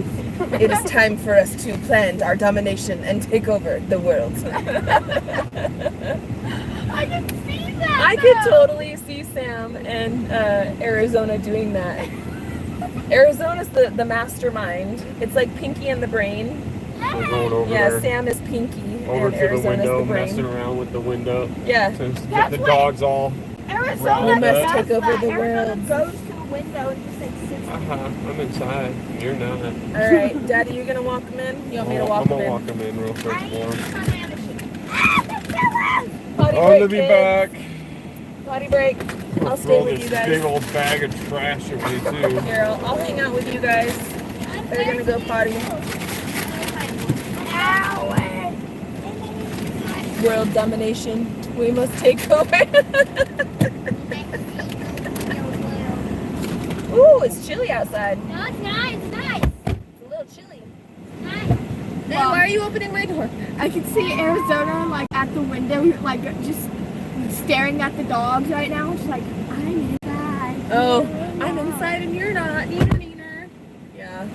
It is time for us to plan our domination and take over the world. I can see that. I could totally see Sam and Arizona doing that. Arizona's the mastermind. It's like Pinky and the Brain. We're going over Yeah, there, Sam is Pinky over and to the Arizona's window, the brain. messing around with the window. Yeah. To get That's the what- dogs all. Arizona We must does take over that. the Arizona world. goes to the window and just like sits. I'm inside. You're not. All right, Daddy, you gonna walk them in? You want me to walk I'm them gonna in? walk them in real quick I for am 'em. coming out of shit. Ah, the killer! Potty I'm break, gonna be kids. back. Potty break. I'll stay Throw with this you guys. big old bag of trash away too. Here, I'll hang out with you guys. They're gonna go potty. Ow! World domination. We must take over. Ooh, it's chilly outside. No, it's not. It's nice. It's a little chilly. Nice. Hey, why are you opening my door? I can see Arizona like at the window, like just staring at the dogs right now. She's like, I'm inside. Oh, I'm inside and you're not. Neener, neener. Yeah.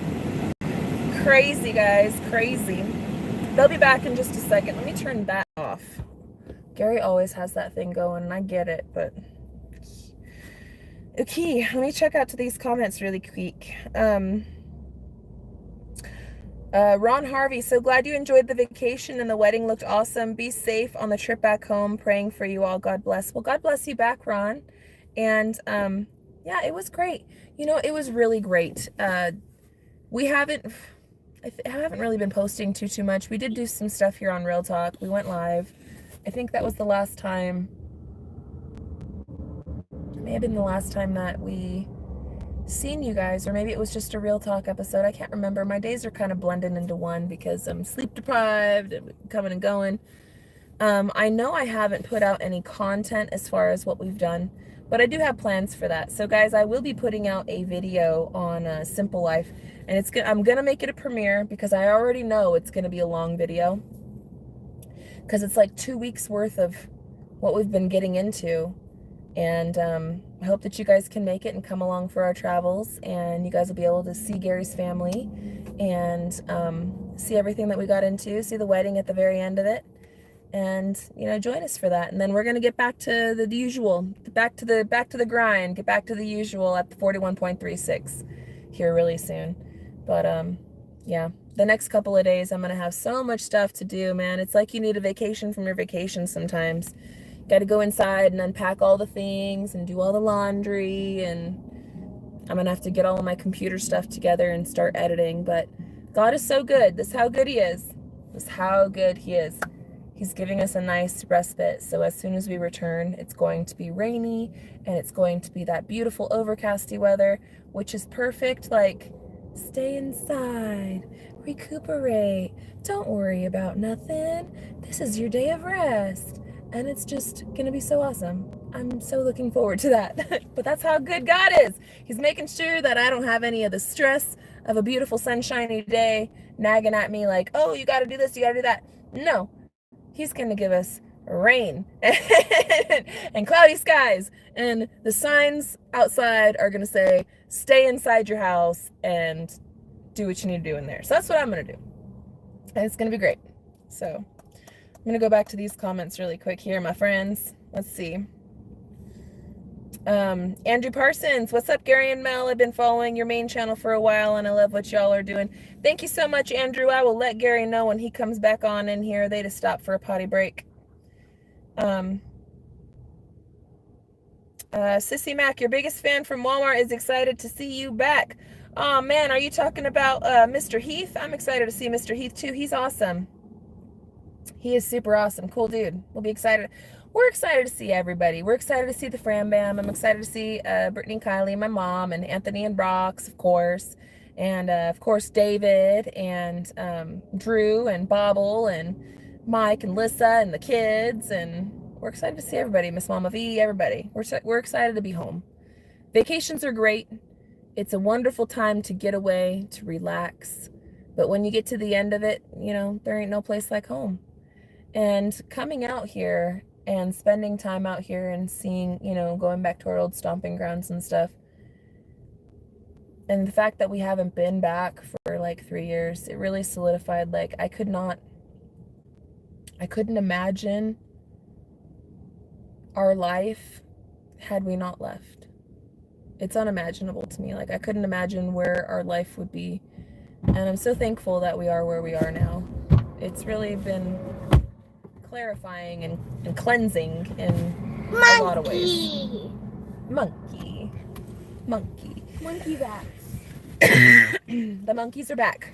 Crazy, guys. Crazy. They'll be back in just a second. Let me turn that off. Gary always has that thing going, and I get it, but... Okay, let me check out to these comments really quick. Ron Harvey, so glad you enjoyed the vacation and the wedding looked awesome. Be safe on the trip back home. Praying for you all. God bless. Well, God bless you back, Ron. And yeah, it was great. You know, it was really great. I haven't really been posting too much. We did do some stuff here on Real Talk. We went live. I think that was the last time. It may have been the last time that we seen you guys, or maybe it was just a Real Talk episode. I can't remember. My days are kind of blending into one because I'm sleep deprived and coming and going. I know I haven't put out any content as far as what we've done, but I do have plans for that. So guys, I will be putting out a video on Simple Life, and I'm gonna make it a premiere because I already know it's gonna be a long video because it's like 2 weeks worth of what we've been getting into. And I hope that you guys can make it and come along for our travels, and you guys will be able to see Gary's family and see everything that we got into, see the wedding at the very end of it, and you know, join us for that. And then we're gonna get back to the usual, back to the grind, get back to the usual at the 41.36 here really soon. But yeah, the next couple of days I'm gonna have so much stuff to do, man. It's like you need a vacation from your vacation sometimes. Got to go inside and unpack all the things and do all the laundry, and I'm gonna have to get all of my computer stuff together and start editing. But God is so good. This is how good he is. This is how good he is. He's giving us a nice respite. So as soon as we return, it's going to be rainy and it's going to be that beautiful overcasty weather, which is perfect. Like, stay inside, recuperate, don't worry about nothing. This is your day of rest. And it's just going to be so awesome. I'm so looking forward to that. But that's how good God is. He's making sure that I don't have any of the stress of a beautiful sunshiny day nagging at me like, oh, you got to do this, you got to do that. No, he's going to give us rain and cloudy skies. And the signs outside are going to say, stay inside your house and do what you need to do in there. So that's what I'm going to do. And it's going to be great. So I'm going to go back to these comments really quick here, my friends. Let's see. Andrew Parsons, what's up, Gary and Mel? I've been following your main channel for a while, and I love what y'all are doing. Thank you so much, Andrew. I will let Gary know when he comes back on in here. They just stopped for a potty break. Sissy Mac, your biggest fan from Walmart is excited to see you back. Oh, man, are you talking about Mr. Heath? I'm excited to see Mr. Heath, too. He's awesome. He is super awesome. Cool dude. We'll be excited. We're excited to see everybody. We're excited to see the Fram Bam. I'm excited to see Brittany and Kylie, my mom, and Anthony and Brox, of course. And, of course, David and Drew and Bobble and Mike and Lissa and the kids. And we're excited to see everybody. Miss Mama V, everybody. We're excited to be home. Vacations are great. It's a wonderful time to get away, to relax. But when you get to the end of it, you know, there ain't no place like home. And coming out here and spending time out here and seeing, you know, going back to our old stomping grounds and stuff. And the fact that we haven't been back for like 3 years, it really solidified, like, I couldn't imagine our life had we not left. It's unimaginable to me. Like, I couldn't imagine where our life would be. And I'm so thankful that we are where we are now. It's really been clarifying and cleansing in a lot of ways. Monkey back. The monkeys are back.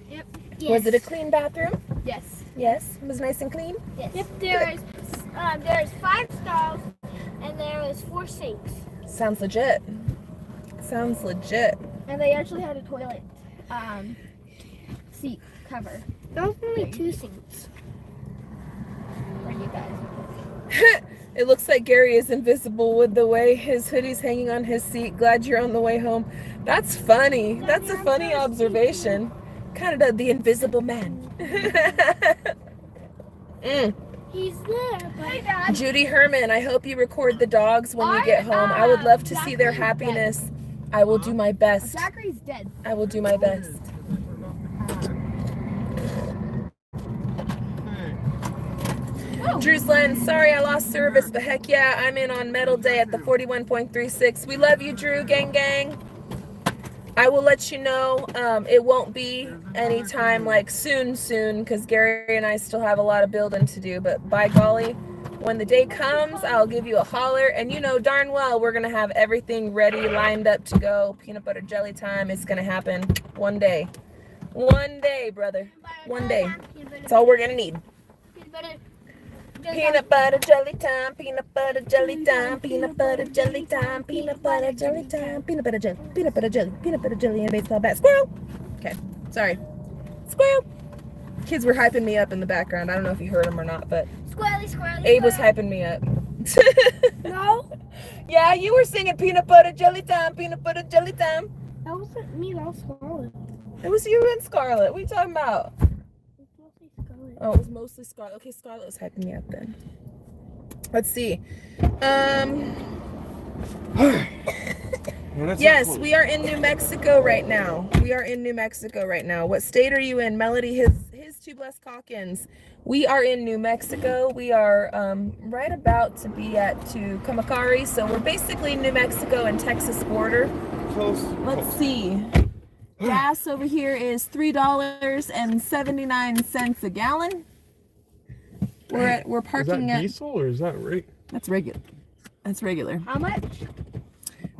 Yep. Yes. Was it a clean bathroom? Yes. Yes. It was nice and clean? Yes. Yep. There's 5 stalls and there was 4 sinks. Sounds legit. And they actually had a toilet seat cover. There was only 2 sinks. For you guys. It looks like Gary is invisible with the way his hoodie's hanging on his seat. Glad you're on the way home. That's funny. That's a funny observation. Kind of the invisible man. He's there. But Judy Herman, I hope you record the dogs when you get home. I would love to see their happiness. I will do my best. Zachary's dead. I will do my best. Drew's Len, sorry I lost service, but heck yeah, I'm in on Metal Day at the 41.36. We love you, Drew, gang gang. I will let you know. It won't be anytime like soon, because Gary and I still have a lot of building to do. But by golly, when the day comes, I'll give you a holler. And you know darn well we're going to have everything ready, lined up to go. Peanut butter jelly time. It's going to happen one day. One day, brother. One day. That's all we're going to need. Peanut butter jelly time, peanut butter jelly time, peanut butter jelly time, peanut butter jelly time, peanut butter jelly, peanut butter jelly, peanut butter jelly, and a baseball bat. Squirrel! Okay, sorry. Squirrel! Kids were hyping me up in the background. I don't know if you heard them or not, but Squirrely. Abe was hyping me up. No? Yeah, you were singing peanut butter jelly time, peanut butter jelly time. That wasn't me, that was Scarlet. It was you and Scarlett. What are you talking about? Oh, it was mostly Scarlett. Okay, Scarlett was hyping me up then. Let's see. Yes, we are in New Mexico right now. What state are you in? Melody, his two blessed Calkins. We are in New Mexico. We are right about to be to Kamakari. So we're basically New Mexico and Texas border. Close. Let's see. Gas over here is $3.79 a gallon. We're parking at. Is that diesel or is that rate? That's regular. That's regular. How much?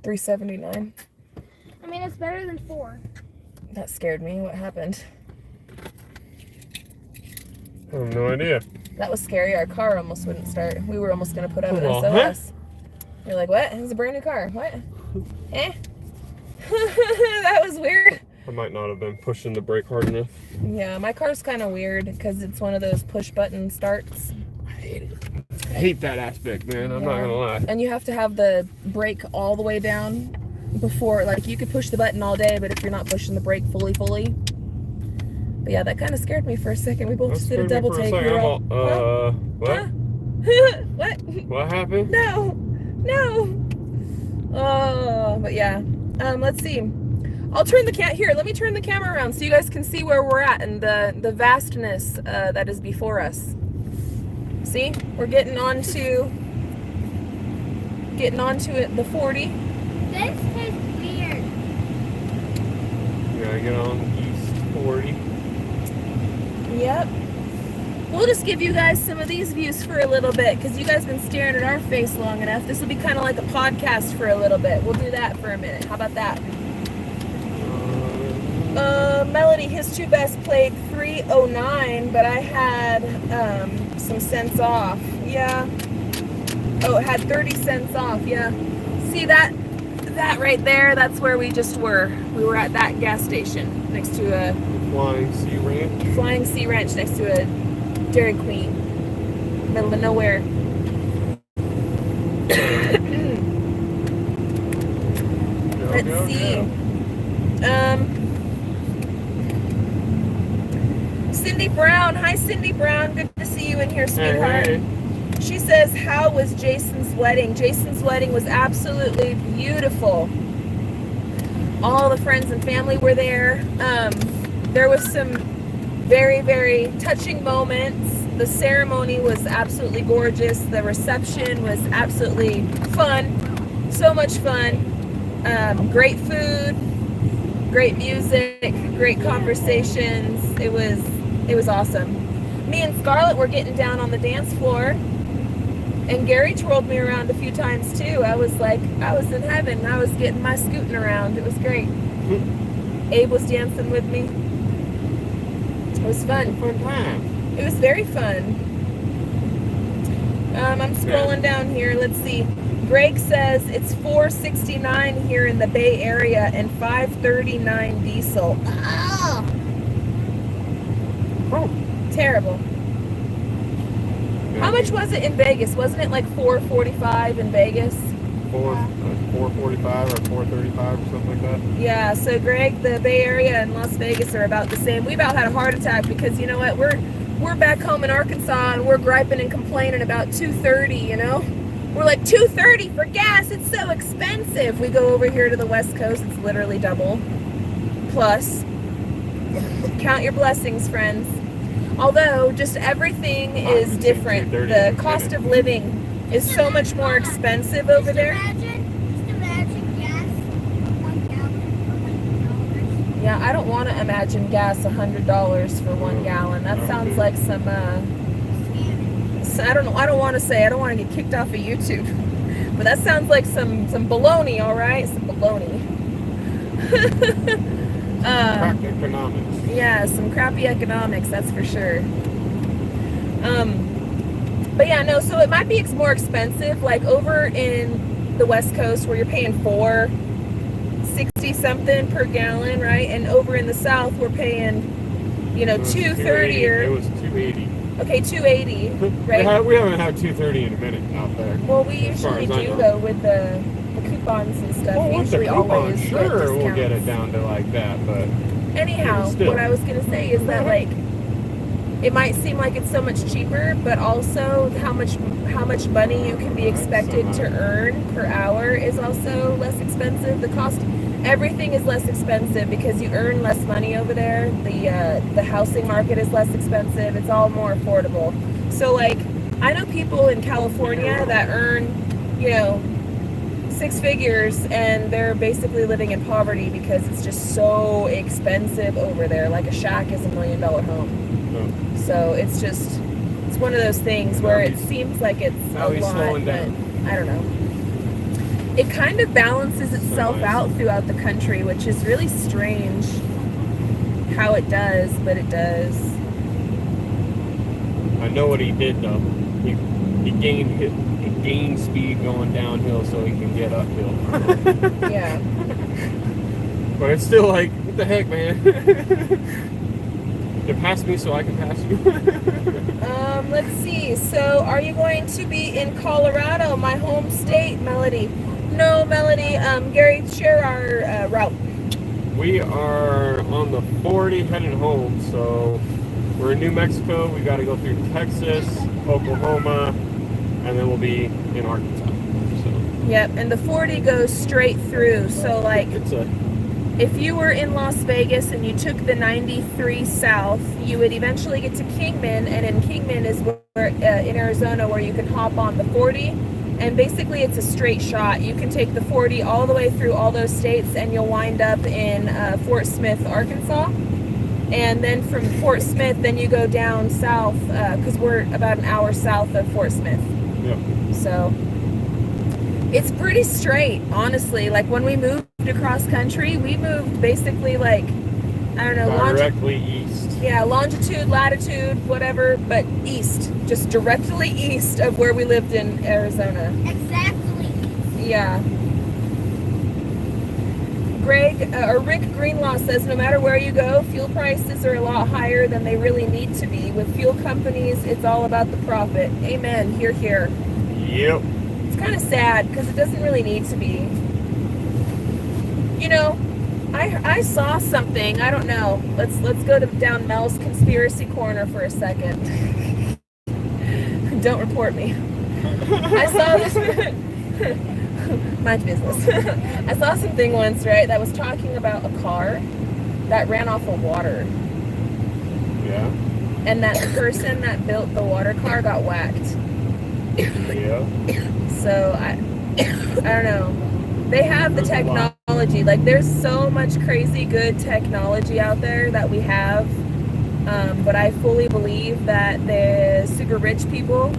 $3.79. I mean, it's better than 4. That scared me. What happened? I have no idea. That was scary. Our car almost wouldn't start. We were almost gonna put out an Well, SOS. You're like, what? It's a brand new car. What? Eh? That was weird. I might not have been pushing the brake hard enough. Yeah, my car's kind of weird because it's one of those push button starts. I hate it. I hate that aspect, man. I'm not gonna lie. And you have to have the brake all the way down before, like, you could push the button all day, but if you're not pushing the brake fully. But yeah, that kind of scared me for a second. We both just did a double take. What? Huh? What? What happened? No. Oh, but yeah. Let's see. I'll turn the let me turn the camera around so you guys can see where we're at and the vastness that is before us. See? We're getting onto it, the 40. This is weird. You gotta get on East 40. Yep. We'll just give you guys some of these views for a little bit because you guys been staring at our face long enough. This will be kind of like a podcast for a little bit. We'll do that for a minute. How about that? Melody, his two best played 309, but I had some cents off. Yeah. Oh, it had 30 cents off. Yeah. See that right there? That's where we just were. We were at that gas station next to a Flying Sea Ranch next to a Dairy Queen, middle of nowhere. Let's see. Cindy Brown. Hi, Cindy Brown. Good to see you in here, sweetheart. Hey. She says, how was Jason's wedding? Jason's wedding was absolutely beautiful. All the friends and family were there. There was some very, very touching moments. The ceremony was absolutely gorgeous. The reception was absolutely fun. So much fun. Great food, great music, great conversations. It was awesome. Me and Scarlett were getting down on the dance floor, and Gary twirled me around a few times too. I was like, I was in heaven. I was getting my scooting around. It was great. Abe was dancing with me. It was fun. Fun time. It was very fun. I'm scrolling down here. Let's see. Greg says it's $4.69 here in the Bay Area and $5.39 diesel. Ah! Oh. Terrible. Yeah. How much was it in Vegas? Wasn't it like $4.45 in Vegas? 445 or 435 or something like that. Yeah, so Greg, the Bay Area and Las Vegas are about the same. We about had a heart attack because you know what? We're back home in Arkansas and we're griping and complaining about $2.30, you know? We're like, $2.30 for gas, it's so expensive. We go over here to the West Coast, it's literally double. Plus, count your blessings, friends. Although, just everything is different. The cost of living is so much more expensive over there. Just imagine gas, 1 gallon for $100. Yeah, I don't want to imagine gas $100 for 1 gallon. That sounds like some, I don't know, I don't want to get kicked off of YouTube. But that sounds like some baloney, all right? Some baloney. Crappy economics. Yeah, some crappy economics, that's for sure. But yeah, no, so it might be more expensive, like over in the West Coast where you're paying $4.60 something per gallon, right? And over in the South we're paying, $2.30 or it was $2.80. okay, $2.80, right? We haven't had $2.30 in a minute out there. Well, we usually do though with the coupons and stuff. Well, with the usually coupons, always sure, get we'll get it discounts. down to like that, but Anyhow, still. what I was gonna say is that like it might seem like it's so much cheaper, but also how much money you can be expected to earn per hour is also less expensive. Everything is less expensive because you earn less money over there. The housing market is less expensive. It's all more affordable. So like I know people in California that earn, 6 figures and they're basically living in poverty because it's just so expensive over there. Like a shack is $1 million home. So it's one of those things where it seems like it's a lot, but I don't know. It kind of balances itself out throughout the country, which is really strange how it does, but it does. I know what he did though. He gained speed going downhill so he can get uphill. Yeah. But it's still like, what the heck, man? To pass me so I can pass you. Let's see. So, are you going to be in Colorado, my home state, Melody? No, Melody. Gary, share our route. We are on the 40 heading home, so we're in New Mexico. We got to go through Texas, Oklahoma, and then we'll be in Arkansas. So. Yep, and the 40 goes straight through. So, like, if you were in Las Vegas and you took the 93 south, you would eventually get to Kingman, and in Kingman is where in Arizona where you can hop on the 40, and basically it's a straight shot. You can take the 40 all the way through all those states and you'll wind up in Fort Smith, Arkansas. And then from Fort Smith, then you go down south because we're about an hour south of Fort Smith. Yep. So it's pretty straight, honestly. Like when we moved across country, we moved basically like, I don't know, directly east. Yeah, longitude, latitude, whatever, but east, just directly east of where we lived in Arizona. Exactly. Yeah. Rick Greenlaw says no matter where you go, fuel prices are a lot higher than they really need to be. With fuel companies, it's all about the profit. Amen. Hear, hear. Yep. It's kind of sad because it doesn't really need to be. I saw something. I don't know. Let's go down Mel's conspiracy corner for a second. Don't report me. I saw this. Mind business. I saw something once, right, that was talking about a car that ran off of water. Yeah. And that person that built the water car got whacked. Yeah. So I don't know. They have the technology. Like there's so much crazy good technology out there that we have. But I fully believe that the super rich people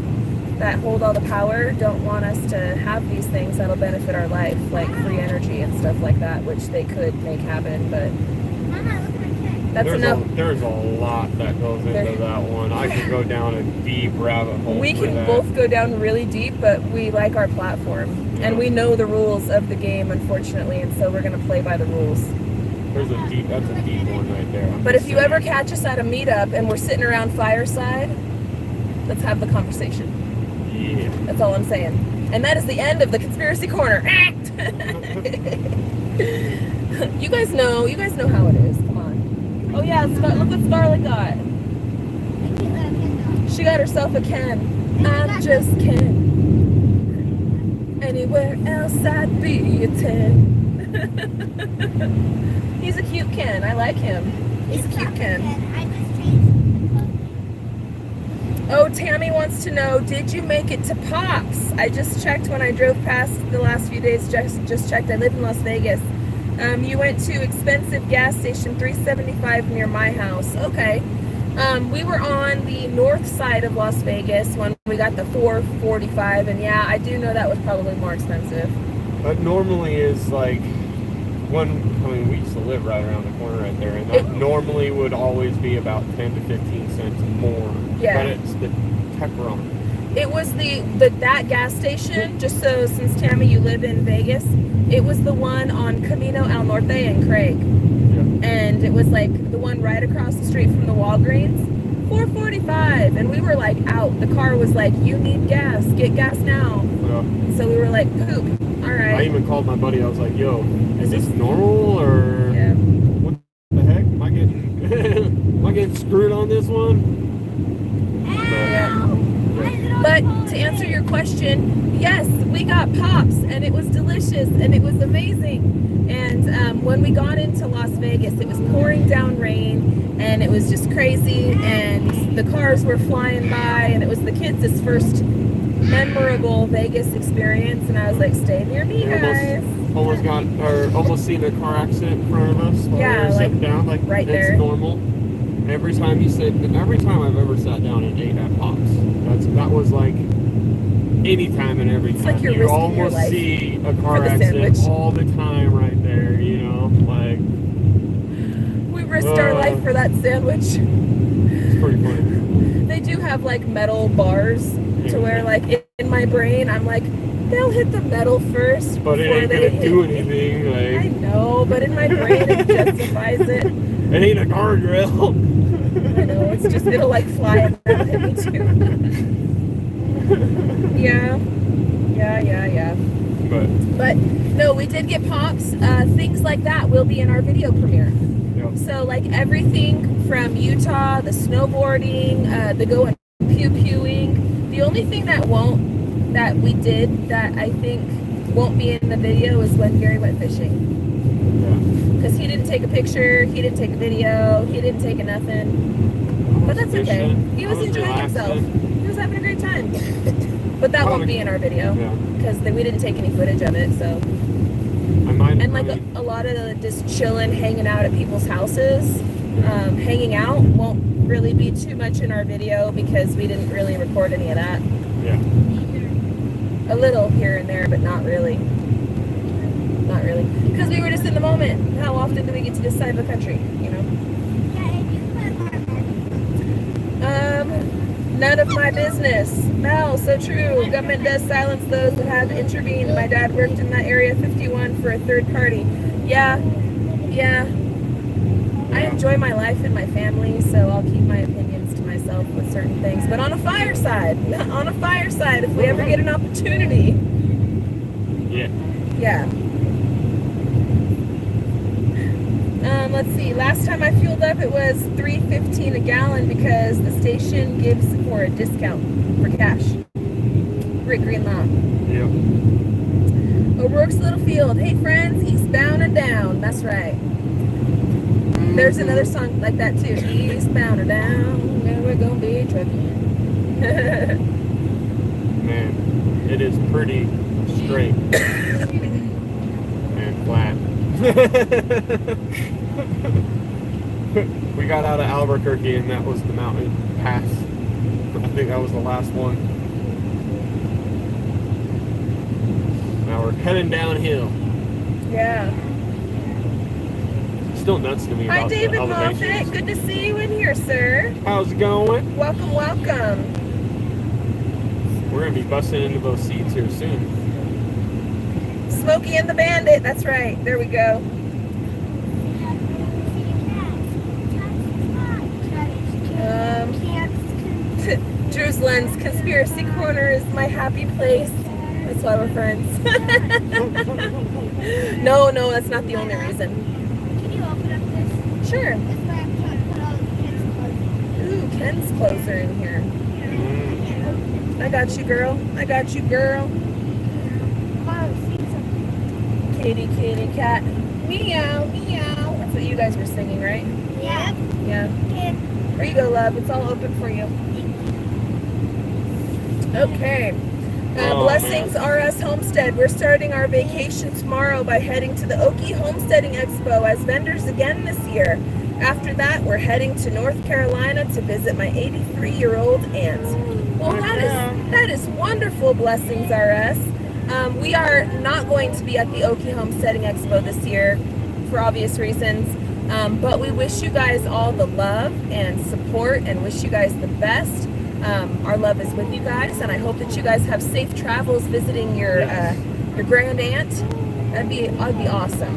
that hold all the power don't want us to have these things that'll benefit our life, like free energy and stuff like that, which they could make happen, but that's enough. There's a lot that goes into that one. I could go down a deep rabbit hole. We can both go down really deep, but we like our platform. Yeah. And we know the rules of the game, unfortunately, and so we're going to play by the rules. That's a deep one right there. But if you ever catch us at a meetup and we're sitting around fireside, let's have the conversation. Yeah. That's all I'm saying. And that is the end of the Conspiracy Corner. You guys know how it is. Come on. Oh yeah, look what Scarlett got. She got herself a Ken. I just Ken. Anywhere else I'd be a 10. He's a cute Ken. I like him. He's a cute Ken. Oh, Tammy wants to know, did you make it to Pops? I just checked when I drove past the last few days. Just checked. I live in Las Vegas. You went to expensive gas station 375 near my house. Okay. We were on the north side of Las Vegas when we got the 445, and yeah, I do know that was probably more expensive. That normally is like we used to live right around the corner right there, and that normally would always be about 10 to 15 cents more. Yeah. But it's the Tecron. It was that gas station, just so since Tammy, you live in Vegas, it was the one on Camino Al Norte and Craig. Yeah. And it was like the one right across the street from the Walgreens. 445, and we were like out. The car was like, you need gas, get gas now. Yeah. So we were like, poop. All right. I even called my buddy. I was like, yo, is this normal or what the heck? Am I getting screwed on this one? But to answer your question, yes, we got Pops, and it was delicious, and it was amazing. And when we got into Las Vegas, it was pouring down rain, and it was just crazy, and the cars were flying by, and it was the kids' first memorable Vegas experience, and I was like, stay near me, guys. Almost seen a car accident in front of us while we were sitting down, like right it's there. normal. Every time I've ever sat down and ate at Pops, that was like any time and every time. It's like you're you risking almost your life see a car for the accident sandwich. all the time right there, you know, like We risked our life for that sandwich. it's pretty funny. They do have like metal bars to where like in my brain I'm like, they'll hit the metal first But it ain't gonna do anything. I Like know, but in my brain it justifies it. it ain't a guardrail. I know, it's just gonna like fly around and hit me too. Yeah. But no, we did get Pops. Things like that will be in our video premiere. Yep. So like everything from Utah, the snowboarding, the going pew-pewing. The only thing that we did that I think won't be in the video is when Gary went fishing. Because he didn't take a picture, he didn't take a video, he didn't take a nothing. But that's okay. He was enjoying himself. He was having a great time. But that won't be in our video because we didn't take any footage of it. So, and like a lot of just chilling, hanging out at people's houses, hanging out won't really be too much in our video because we didn't really record any of that. Yeah. A little here and there, but not really. Not really. Because we were just in the moment. How often do we get to this side of the country, you know? None of my business. Mel, so true. Government does silence those that have intervened. My dad worked in that Area 51 for a third party. Yeah. I enjoy my life and my family, so I'll keep my opinions to myself with certain things. But on a fireside, if we ever get an opportunity. Yeah. Let's see. Last time I fueled up, it was $3.15 a gallon because the station gives for a discount for cash. Rick Greenlaw. Yep. O'Rourke's Little Field. Hey friends, eastbound and down. That's right. There's another song like that too. Eastbound or down, and we're gonna be trucking. Man, it is pretty straight and flat. We got out of Albuquerque and that was the mountain pass. I think that was the last one. Now we're heading downhill. Yeah. Still nuts to me about Hi David the elevations. Moffitt. Good to see you in here, sir. How's it going? Welcome. We're gonna be busting into those seats here soon. Smokey and the Bandit. That's right. There we go. Jerusalem's Conspiracy Corner is my happy place. That's why we're friends. No, that's not the only reason. Can you open up this? Sure. That's where I'm trying to put all the kids' clothes. Ooh, Ken's clothes are in here. I got you, girl. Oh, see something. Kitty cat. Meow. That's what you guys were singing, right? Yeah. Yeah. Here you go, love. It's all open for you. Okay. Blessings RS Homestead. We're starting our vacation tomorrow by heading to the Okie Homesteading Expo as vendors again this year. After that, we're heading to North Carolina to visit my 83-year-old aunt. Well, that is wonderful, Blessings RS. We are not going to be at the Okie Homesteading Expo this year for obvious reasons, but we wish you guys all the love and support and wish you guys the best. Our love is with you guys, and I hope that you guys have safe travels visiting your grand aunt. That'd be awesome.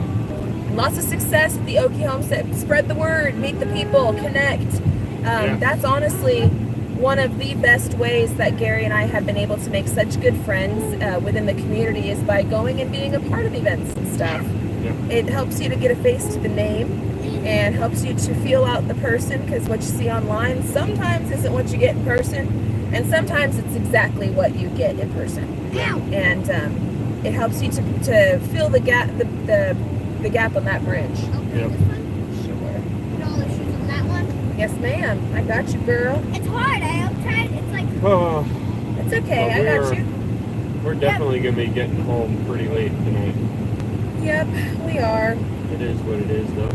And lots of success at the Okie Homestead. Spread the word, meet the people, connect. That's honestly one of the best ways that Gary and I have been able to make such good friends within the community is by going and being a part of events and stuff. It helps you to get a face to the name and helps you to feel out the person, because what you see online sometimes isn't what you get in person, and sometimes it's exactly what you get in person. And it helps you to fill the gap the gap on that bridge. Sure. Put all the shoes on that one. Yes, ma'am. I got you, girl. It's hard. I'm trying. It's like. It's okay. I got you. We're definitely gonna be getting home pretty late tonight. Yep, we are. It is what it is, though.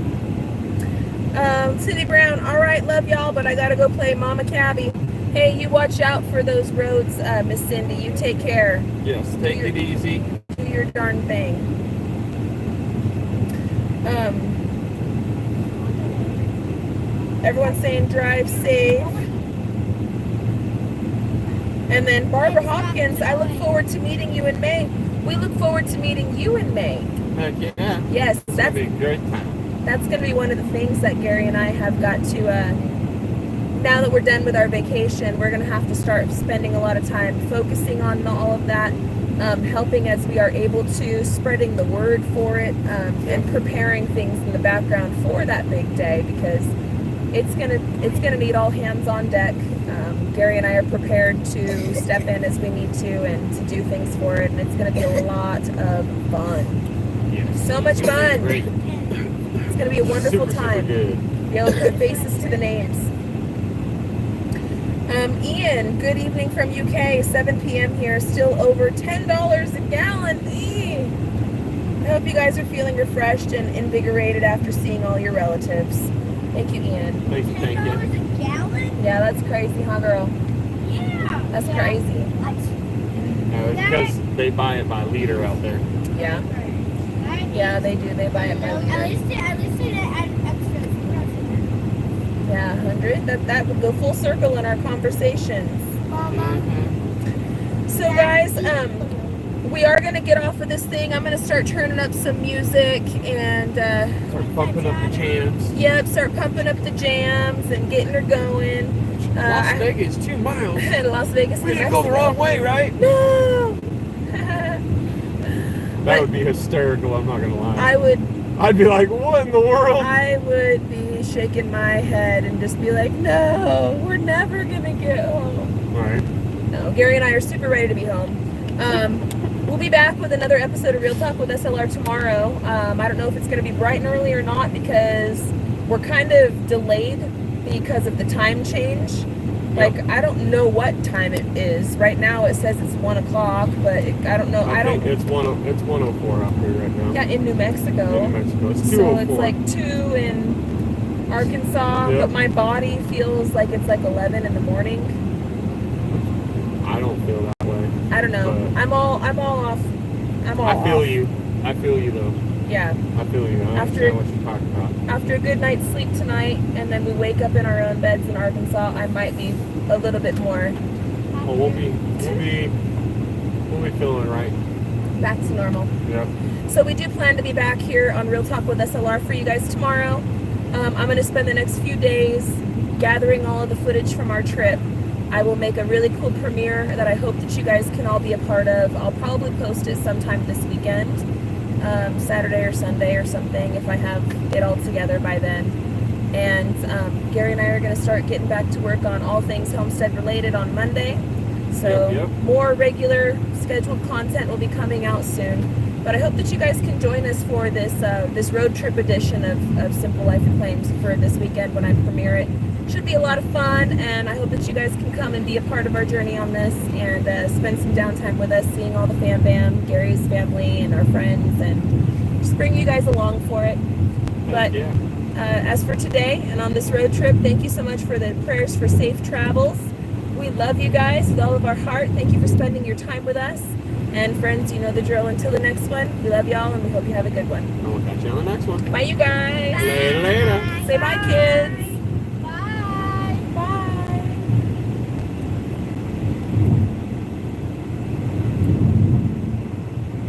Cindy Brown, all right, love y'all, but I gotta go play Mama Cabby. Hey, you watch out for those roads, Miss Cindy. You take care. Yes, take it easy. Do your darn thing. Everyone's saying drive safe. And then Barbara Hopkins, I look forward to meeting you in May. We look forward to meeting you in May. Heck yeah. Yes, That'd be a great time. That's going to be one of the things that Gary and I have got to, now that we're done with our vacation, we're going to have to start spending a lot of time focusing on all of that, helping as we are able to, spreading the word for it, and preparing things in the background for that big day, because it's gonna need all hands on deck. Gary and I are prepared to step in as we need to and to do things for it, and it's going to be a lot of fun. Yes. So much fun. Great. It's going to be a wonderful time. Super good. Be able to put faces to the names. Ian, good evening from UK. 7 p.m. here. Still over $10 a gallon. Eee. I hope you guys are feeling refreshed and invigorated after seeing all your relatives. Thank you, Ian. Thank you. $10 a gallon? Yeah, that's crazy, huh, girl? Yeah. That's crazy. Because they buy it by liter out there. Yeah. Yeah, they do. They buy it by liter. At least they add extras. Yeah, 100. That would go full circle in our conversations. Mama. So guys, we are gonna get off of this thing. I'm gonna start turning up some music and Start pumping up the jams. yep, start pumping up the jams and getting her going. Las Vegas, 2 miles. Las Vegas. We didn't go the wrong way, right? No. That would be hysterical, I'm not gonna lie. I'd be like, what in the world? I would be shaking my head and just be like, no, we're never gonna get home. Right. No, Gary and I are super ready to be home. We'll be back with another episode of Real Talk with SLR tomorrow. I don't know if it's going to be bright and early or not, because we're kind of delayed because of the time change. Like, I don't know what time it is. Right now it says it's 1 o'clock, but I don't know. I think it's 104 out here right now. Yeah, in New Mexico. In New Mexico. It's 204. So it's like 2 in Arkansas, Yep. but my body feels like it's like 11 in the morning. I don't feel that way. I don't know. But I'm all off. I'm all I feel off. you. I feel you though. Yeah. I feel you. I understand what you're talking about. After a good night's sleep tonight, and then we wake up in our own beds in Arkansas, I might be a little bit more Well, we'll be feeling right. back to normal. Yep. So we do plan to be back here on Real Talk with SLR for you guys tomorrow. I'm going to spend the next few days gathering all of the footage from our trip. I will make a really cool premiere that I hope that you guys can all be a part of. I'll probably post it sometime this weekend, Saturday or Sunday or something, if I have it all together by then. And Gary and I are going to start getting back to work on all things homestead related on Monday. So Yep. more regular scheduled content will be coming out soon. But I hope that you guys can join us for this this road trip edition of Simple Life Reclaimed for this weekend when I premiere it. should be a lot of fun, and I hope that you guys can come and be a part of our journey on this and spend some downtime with us, seeing all the fam bam, Gary's family and our friends, and just bring you guys along for it. But Yeah. as for today and on this road trip, thank you so much for the prayers for safe travels. We love you guys with all of our heart. Thank you for spending your time with us. And friends, you know the drill. Until the next one, we love y'all and we hope you have a good one. And we'll catch you on the next one. Bye, you guys. Later.